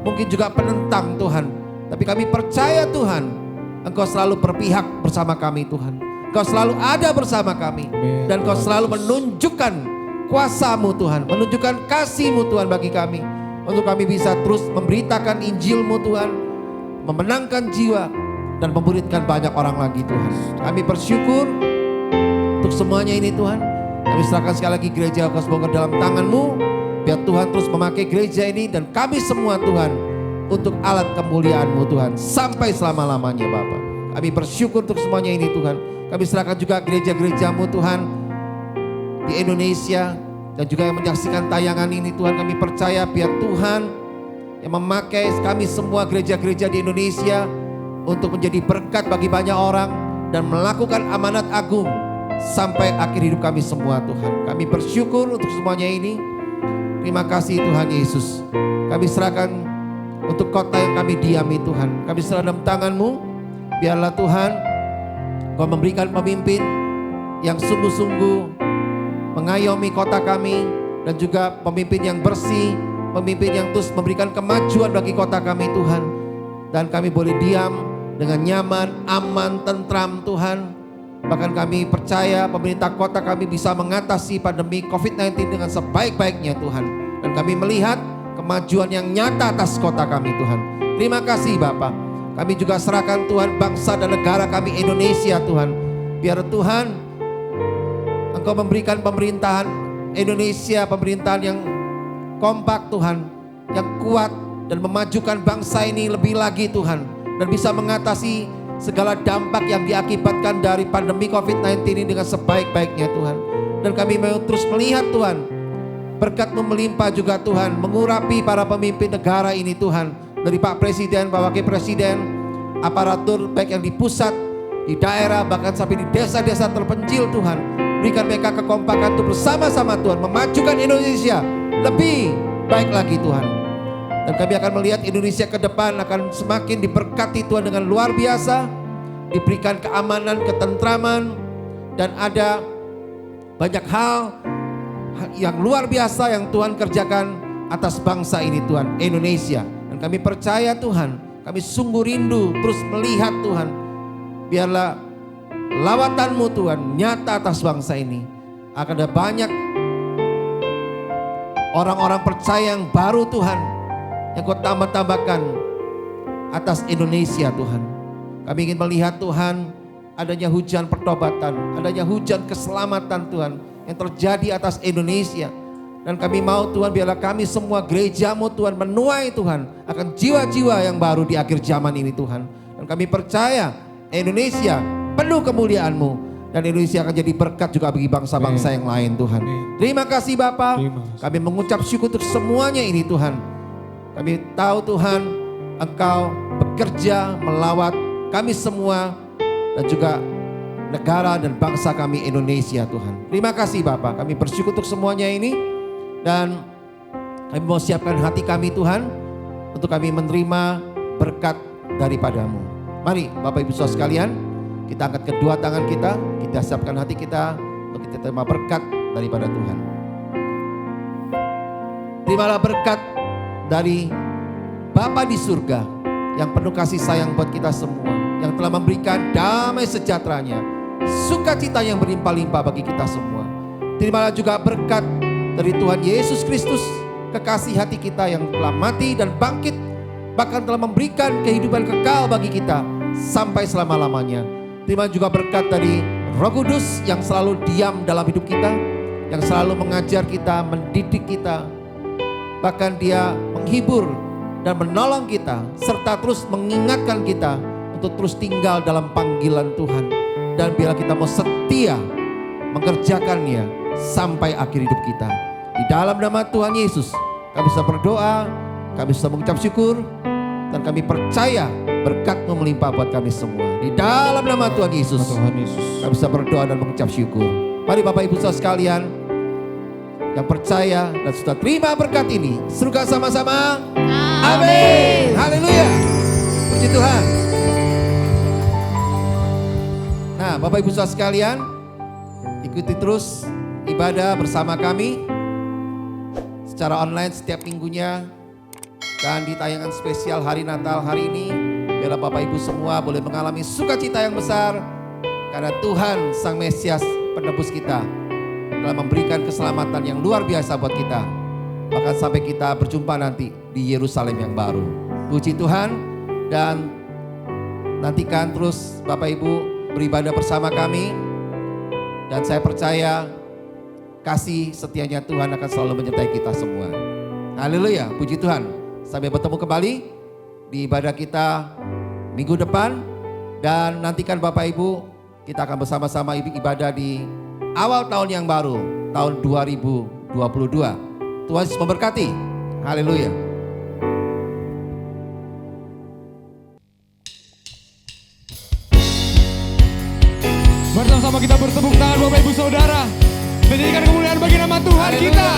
mungkin juga penentang Tuhan, tapi kami percaya Tuhan, Engkau selalu berpihak bersama kami Tuhan. Engkau selalu ada bersama kami, dan Engkau selalu menunjukkan kuasa-Mu Tuhan, menunjukkan kasih-Mu Tuhan bagi kami, untuk kami bisa terus memberitakan Injil-Mu Tuhan, memenangkan jiwa, dan memuridkan banyak orang lagi Tuhan. Kami bersyukur untuk semuanya ini Tuhan. Kami serahkan sekali lagi Gereja Oikos Bogor dalam tangan-Mu. Biar Tuhan terus memakai gereja ini dan kami semua Tuhan, untuk alat kemuliaan-Mu Tuhan, sampai selama-lamanya Bapa. Kami bersyukur untuk semuanya ini Tuhan. Kami serahkan juga gereja-gereja-Mu Tuhan di Indonesia, dan juga yang menyaksikan tayangan ini Tuhan. Kami percaya biar Tuhan yang memakai kami semua gereja-gereja di Indonesia untuk menjadi berkat bagi banyak orang dan melakukan amanat agung sampai akhir hidup kami semua Tuhan. Kami bersyukur untuk semuanya ini. Terima kasih Tuhan Yesus. Kami serahkan untuk kota yang kami diami Tuhan. Kami serahkan dalam tangan-Mu. Biarlah Tuhan Kau memberikan pemimpin yang sungguh-sungguh mengayomi kota kami, dan juga pemimpin yang bersih, pemimpin yang terus memberikan kemajuan bagi kota kami Tuhan. Dan kami boleh diam dengan nyaman, aman, tentram Tuhan. Bahkan kami percaya pemerintah kota kami bisa mengatasi pandemi COVID-19 dengan sebaik-baiknya Tuhan. Dan kami melihat kemajuan yang nyata atas kota kami Tuhan. Terima kasih Bapa. Kami juga serahkan Tuhan bangsa dan negara kami Indonesia Tuhan. Biar Tuhan Engkau memberikan pemerintahan Indonesia, pemerintahan yang kompak Tuhan, yang kuat dan memajukan bangsa ini lebih lagi Tuhan. Dan bisa mengatasi segala dampak yang diakibatkan dari pandemi COVID-19 ini dengan sebaik-baiknya Tuhan. Dan kami mau terus melihat Tuhan, berkat-Mu melimpah juga Tuhan, mengurapi para pemimpin negara ini Tuhan. Dari Pak Presiden, Pak Wakil Presiden, aparatur baik yang di pusat, di daerah, bahkan sampai di desa-desa terpencil Tuhan. Berikan mereka kekompakan untuk bersama-sama Tuhan memajukan Indonesia lebih baik lagi Tuhan. Dan kami akan melihat Indonesia ke depan akan semakin diberkati Tuhan dengan luar biasa, diberikan keamanan, ketentraman, dan ada banyak hal yang luar biasa yang Tuhan kerjakan atas bangsa ini Tuhan, Indonesia. Dan kami percaya Tuhan, kami sungguh rindu terus melihat Tuhan, biarlah lawatan-Mu Tuhan nyata atas bangsa ini. Akan ada banyak orang-orang percaya yang baru Tuhan, yang Kau tambah-tambahkan atas Indonesia Tuhan. Kami ingin melihat Tuhan adanya hujan pertobatan, adanya hujan keselamatan Tuhan yang terjadi atas Indonesia. Dan kami mau Tuhan biarlah kami semua gereja-Mu Tuhan menuai Tuhan akan jiwa-jiwa yang baru di akhir zaman ini Tuhan. Dan kami percaya Indonesia penuh kemuliaan-Mu, dan Indonesia akan jadi berkat juga bagi bangsa-bangsa yang lain Tuhan. Terima kasih Bapa. Kami mengucap syukur untuk semuanya ini Tuhan. Kami tahu Tuhan Engkau bekerja melawat kami semua dan juga negara dan bangsa kami Indonesia Tuhan. Terima kasih Bapa. Kami bersyukur untuk semuanya ini, dan kami mau siapkan hati kami Tuhan untuk kami menerima berkat daripada-Mu. Mari Bapak Ibu Saudara sekalian, kita angkat kedua tangan kita siapkan hati kita untuk kita terima berkat daripada Tuhan. Terimalah berkat dari Bapa di surga yang penuh kasih sayang buat kita semua, yang telah memberikan damai sejahteranya, sukacita yang berlimpah-limpah bagi kita semua. Terimalah juga berkat dari Tuhan Yesus Kristus, kekasih hati kita yang telah mati dan bangkit, bahkan telah memberikan kehidupan kekal bagi kita sampai selama-lamanya. Terima juga berkat dari Roh Kudus yang selalu diam dalam hidup kita, yang selalu mengajar kita, mendidik kita, bahkan Dia menghibur dan menolong kita, serta terus mengingatkan kita untuk terus tinggal dalam panggilan Tuhan. Dan biarlah kita mau setia mengerjakannya sampai akhir hidup kita. Di Di dalam nama Tuhan Yesus, kami bisa berdoa, kami bisa mengucap syukur, dan kami percaya berkat-Mu melimpah buat kami semua. Di dalam nama Tuhan Yesus, kami bisa berdoa dan mengucap syukur. Mari Bapak Ibu saudara sekalian yang percaya dan sudah terima berkat ini, serukan sama-sama. Amin. Haleluya. Puji Tuhan. Nah, Bapak Ibu saudara sekalian, ikuti terus ibadah bersama kami secara online setiap minggunya. Dan di tayangan spesial hari Natal hari ini, biarlah Bapak Ibu semua boleh mengalami sukacita yang besar karena Tuhan Sang Mesias penebus kita telah memberikan keselamatan yang luar biasa buat kita. Bahkan sampai kita berjumpa nanti di Yerusalem yang baru. Puji Tuhan, dan nantikan terus Bapak Ibu beribadah bersama kami. Dan saya percaya kasih setianya Tuhan akan selalu menyertai kita semua. Haleluya, puji Tuhan. Sampai bertemu kembali di ibadah kita minggu depan. Dan nantikan Bapak Ibu, kita akan bersama-sama ibadah di awal tahun yang baru, tahun 2022. Tuhan Yesus memberkati. Haleluya. Bersama-sama kita bertepuk tangan Bapak Ibu Saudara. Menjadikan kemuliaan bagi nama Tuhan kita.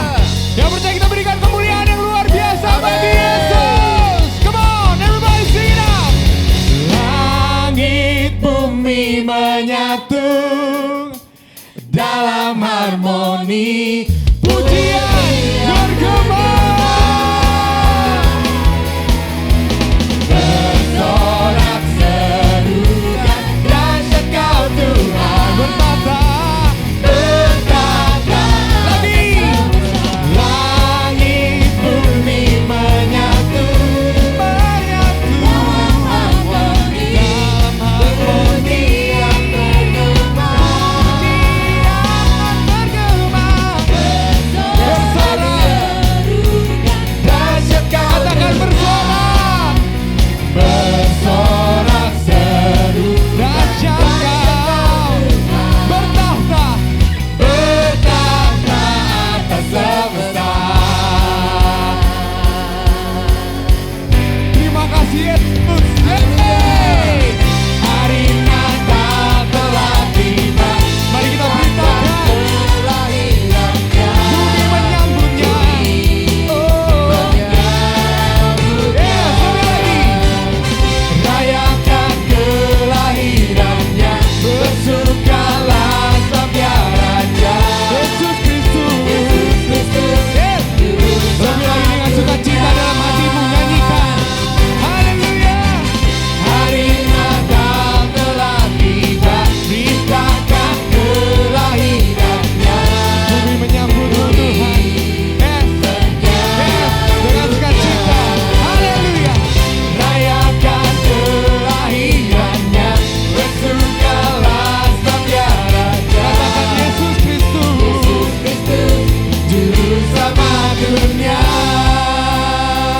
Yang percaya kita berikan kemuliaan yang luar biasa bagi Yesus. Come on, everybody sing it out. Langit bumi menyatu dalam harmoni, pujian bergema. Bersorak serukan dahsyat Kau Tuhan, bertata lagi. Langit bumi menyatu dalam harmoni yang bergema. Bersorak dahsyat Kau, katakan bersorak. Bersorak seru dahsyat Kau, bertahta atas semesta. Terima kasih Yesus. Yeay. Hari Natal telah tiba. Mari kita beritakan kelahirannya. Bumi menyambutnya. Oh, yes, sekali lagi. Rayakan kelahirannya, bersukalah sabya Raja Yesus Kristus. Yes. Lebih lagi dengan sukacita dalam hatimu nyanyikan. Haleluya. Hari Natal telah tiba, beritakan kelahirannya. Bumi menyambut Tuhan. Yes. Dengan sukacita. Haleluya. Rayakan kelahirannya, bersukalah sabya Raja. Katakan Yesus Kristus, Juru Selamat dunia.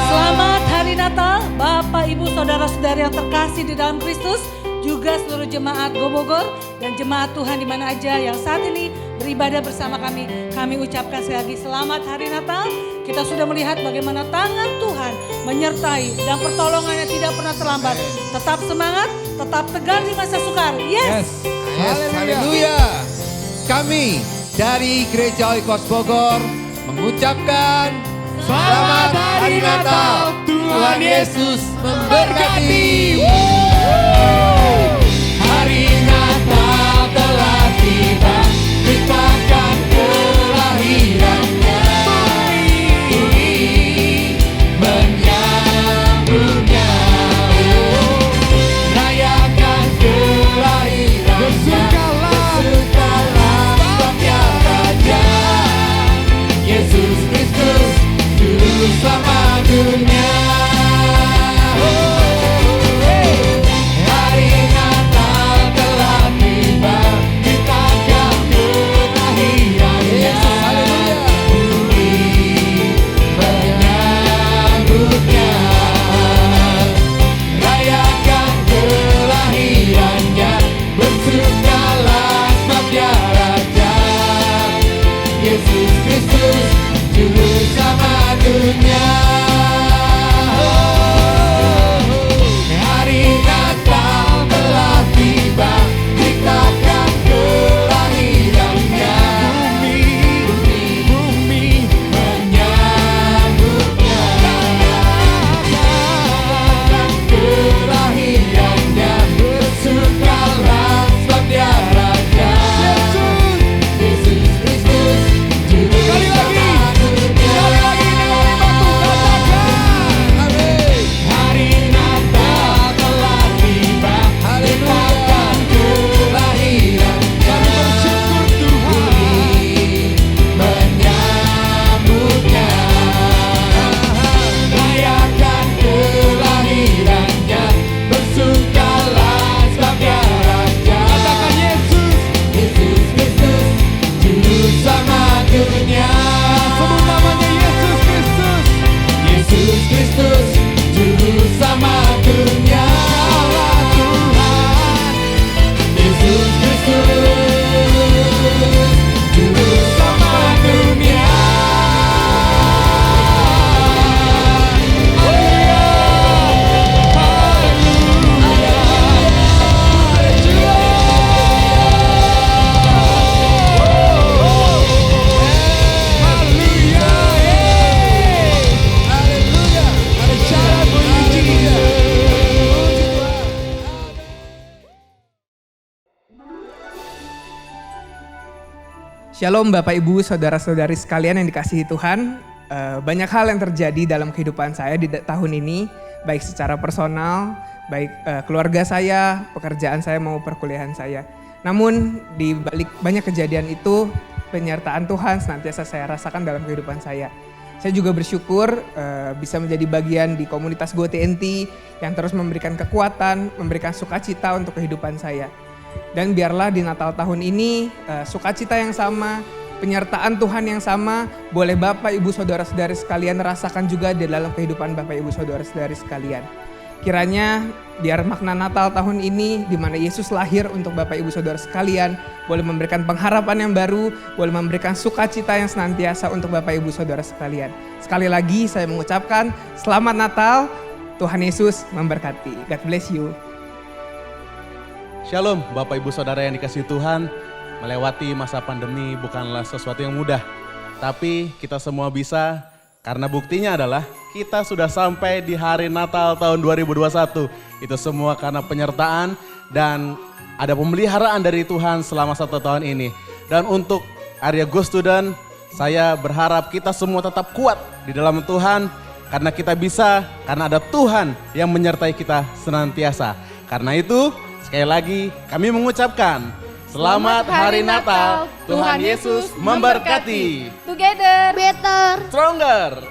Selamat Hari Natal, Bapak, Ibu, Saudara-saudara yang terkasih di dalam Kristus, juga seluruh jemaat Go Bogor dan jemaat Tuhan di mana aja yang saat ini beribadah bersama kami. Kami ucapkan sekali lagi selamat Hari Natal. Kita sudah melihat bagaimana tangan Tuhan menyertai dan pertolongannya tidak pernah terlambat. Tetap semangat, tetap tegar di masa sukar. Yes. Yes, haleluya. Kami dari Gereja Oikos Bogor mengucapkan selamat Hari Natal. Tuhan Yesus memberkati. Hari Natal telah tiba, beritakan kelahirannya. Bumi menyambutnya. Rayakan kelahirannya, bersukalah sabya Raja Yesus Kristus, Juru Selamat dunia. Hari Natal telah tiba, beritakan kelahirannya. Bumi menyambutnya. Rayakan kelahirannya, bersukalah sabya Raja Yesus Kristus, juru sama dunia. Hari Natal telah tiba, ceritakan kelahirannya. Bumi menyambutnya. Dan kelahirannya, bersukalah sebab dia raja. Yesus Kristus, juru sama dunia. Hari Natal telah tiba, ceritakan kelahiran. Kami bersyukur Tuhan, menyambutnya. Rayakan kelahirannya, bersukalah sebab dia raja. Katakan Yesus, Yesus Kristus, juru sama dunia. Sebut namanya Yesus Kristus. Yesus Kristus, juru sama dunia. Allah Tuhan, Yesus Kristus, juru sama dunia. Shalom Bapak Ibu Saudara-saudari sekalian yang dikasihi Tuhan. Banyak hal yang terjadi dalam kehidupan saya di tahun ini, baik secara personal, baik keluarga saya, pekerjaan saya maupun perkuliahan saya. Namun di balik banyak kejadian itu, penyertaan Tuhan senantiasa saya rasakan dalam kehidupan saya. Saya juga bersyukur bisa menjadi bagian di komunitas GoTNT yang terus memberikan kekuatan, memberikan sukacita untuk kehidupan saya. Dan biarlah di Natal tahun ini sukacita yang sama, penyertaan Tuhan yang sama, boleh Bapak Ibu Saudara-saudari sekalian rasakan juga di dalam kehidupan Bapak Ibu Saudara-saudari sekalian. Kiranya biar makna Natal tahun ini di mana Yesus lahir untuk Bapak Ibu Saudara sekalian boleh memberikan pengharapan yang baru, boleh memberikan sukacita yang senantiasa untuk Bapak Ibu Saudara sekalian. Sekali lagi saya mengucapkan Selamat Natal, Tuhan Yesus memberkati. God bless you. Shalom Bapak Ibu Saudara yang dikasihi Tuhan. Melewati masa pandemi bukanlah sesuatu yang mudah. Tapi kita semua bisa karena buktinya adalah kita sudah sampai di hari Natal tahun 2021. Itu semua karena penyertaan dan ada pemeliharaan dari Tuhan selama 1 tahun ini. Dan untuk Area Go Student, saya berharap kita semua tetap kuat di dalam Tuhan. Karena kita bisa, karena ada Tuhan yang menyertai kita senantiasa. Karena itu, sekali lagi kami mengucapkan Selamat Hari Natal, Tuhan Yesus memberkati. Together, better, stronger.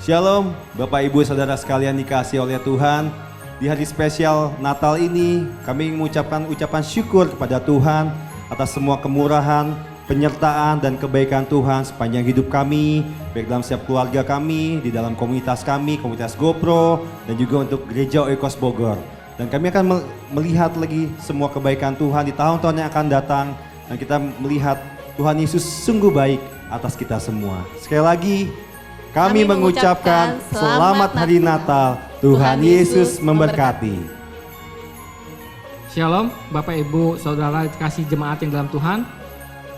Shalom Bapak Ibu Saudara sekalian dikasihi oleh Tuhan. Di hari spesial Natal ini kami mengucapkan ucapan syukur kepada Tuhan atas semua kemurahan, penyertaan dan kebaikan Tuhan sepanjang hidup kami, baik dalam setiap keluarga kami, di dalam komunitas kami, komunitas GoPro, dan juga untuk Gereja Oikos Bogor. Dan kami akan melihat lagi semua kebaikan Tuhan di tahun-tahun yang akan datang, dan kita melihat Tuhan Yesus sungguh baik atas kita semua. Sekali lagi, kami mengucapkan Selamat Hari Natal, Tuhan Yesus memberkati. Shalom Bapak Ibu Saudara dikasih jemaat yang dalam Tuhan.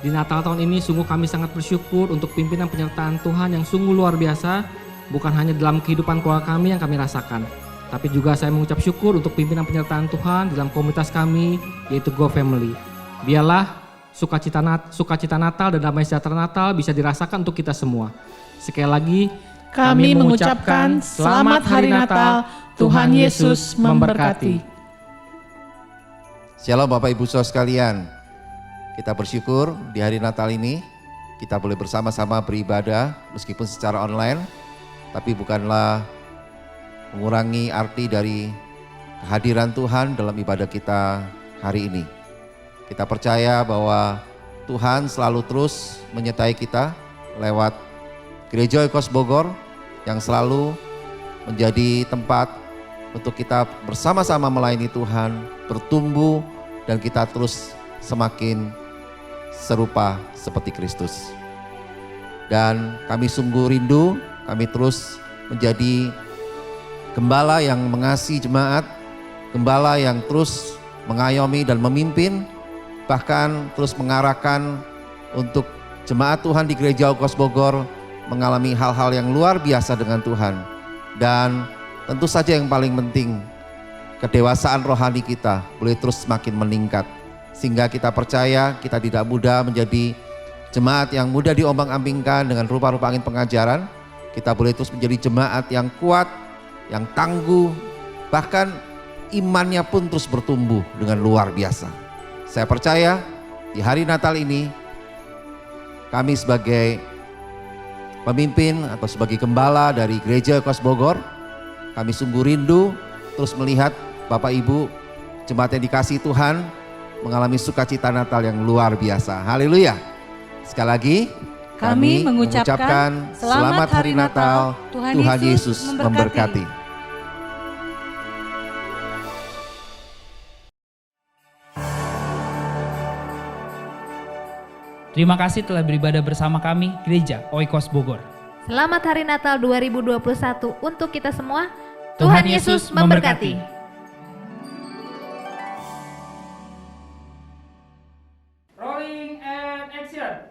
Di Natal tahun ini sungguh kami sangat bersyukur untuk pimpinan penyertaan Tuhan yang sungguh luar biasa. Bukan hanya dalam kehidupan keluarga kami yang kami rasakan, tapi juga saya mengucap syukur untuk pimpinan penyertaan Tuhan dalam komunitas kami, yaitu Go Family. Biarlah sukacita Natal dan damai sejahtera Natal bisa dirasakan untuk kita semua. Sekali lagi, kami mengucapkan Selamat Hari Natal, Tuhan Yesus memberkati. Shalom Bapak Ibu Saudara sekalian. Kita bersyukur di hari Natal ini kita boleh bersama-sama beribadah meskipun secara online, tapi bukanlah mengurangi arti dari kehadiran Tuhan dalam ibadah kita hari ini. Kita percaya bahwa Tuhan selalu terus menyertai kita lewat Gereja Oikos Bogor yang selalu menjadi tempat untuk kita bersama-sama melayani Tuhan, bertumbuh dan kita terus semakin serupa seperti Kristus. Dan kami sungguh rindu, kami terus menjadi gembala yang mengasihi jemaat, gembala yang terus mengayomi dan memimpin, bahkan terus mengarahkan untuk jemaat Tuhan di Gereja Oikos Bogor mengalami hal-hal yang luar biasa dengan Tuhan. Dan tentu saja yang paling penting, kedewasaan rohani kita boleh terus semakin meningkat. Sehingga kita percaya kita tidak mudah menjadi jemaat yang mudah diombang-ambingkan dengan rupa-rupa angin pengajaran. Kita boleh terus menjadi jemaat yang kuat, yang tangguh, bahkan imannya pun terus bertumbuh dengan luar biasa. Saya percaya di hari Natal ini kami sebagai pemimpin atau sebagai gembala dari Gereja Oikos Bogor, kami sungguh rindu terus melihat Bapak Ibu jemaat yang dikasihi Tuhan mengalami sukacita Natal yang luar biasa. Haleluya. Sekali lagi kami mengucapkan selamat hari Natal. Tuhan Yesus memberkati. Terima kasih telah beribadah bersama kami Gereja Oikos Bogor. Selamat Hari Natal 2021 untuk kita semua. Tuhan Yesus memberkati. Rolling and action.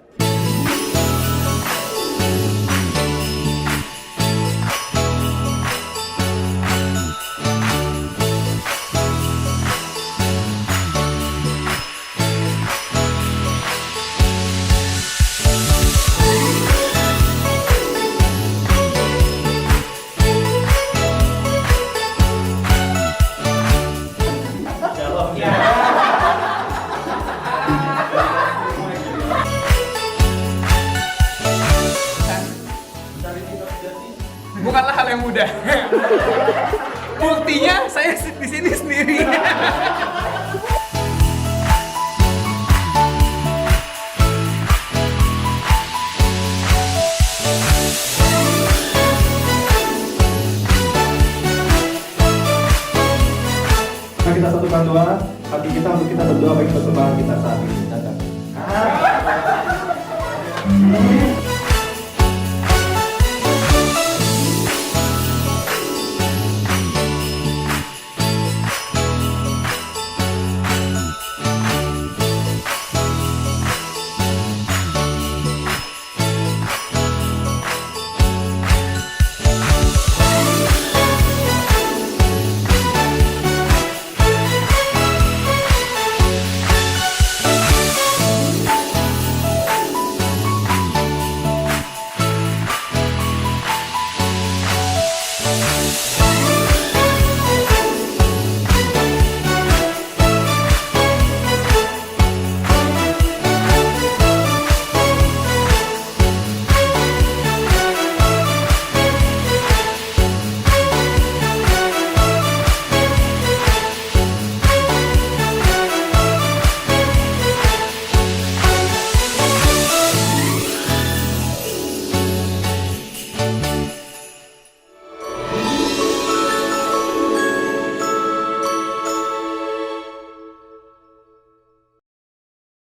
Bukanlah hal yang mudah. Buktinya saya di sini sendiri. Mari kita satukan doa hati kita untuk kita berdoa bagi persembahan kita saat ini.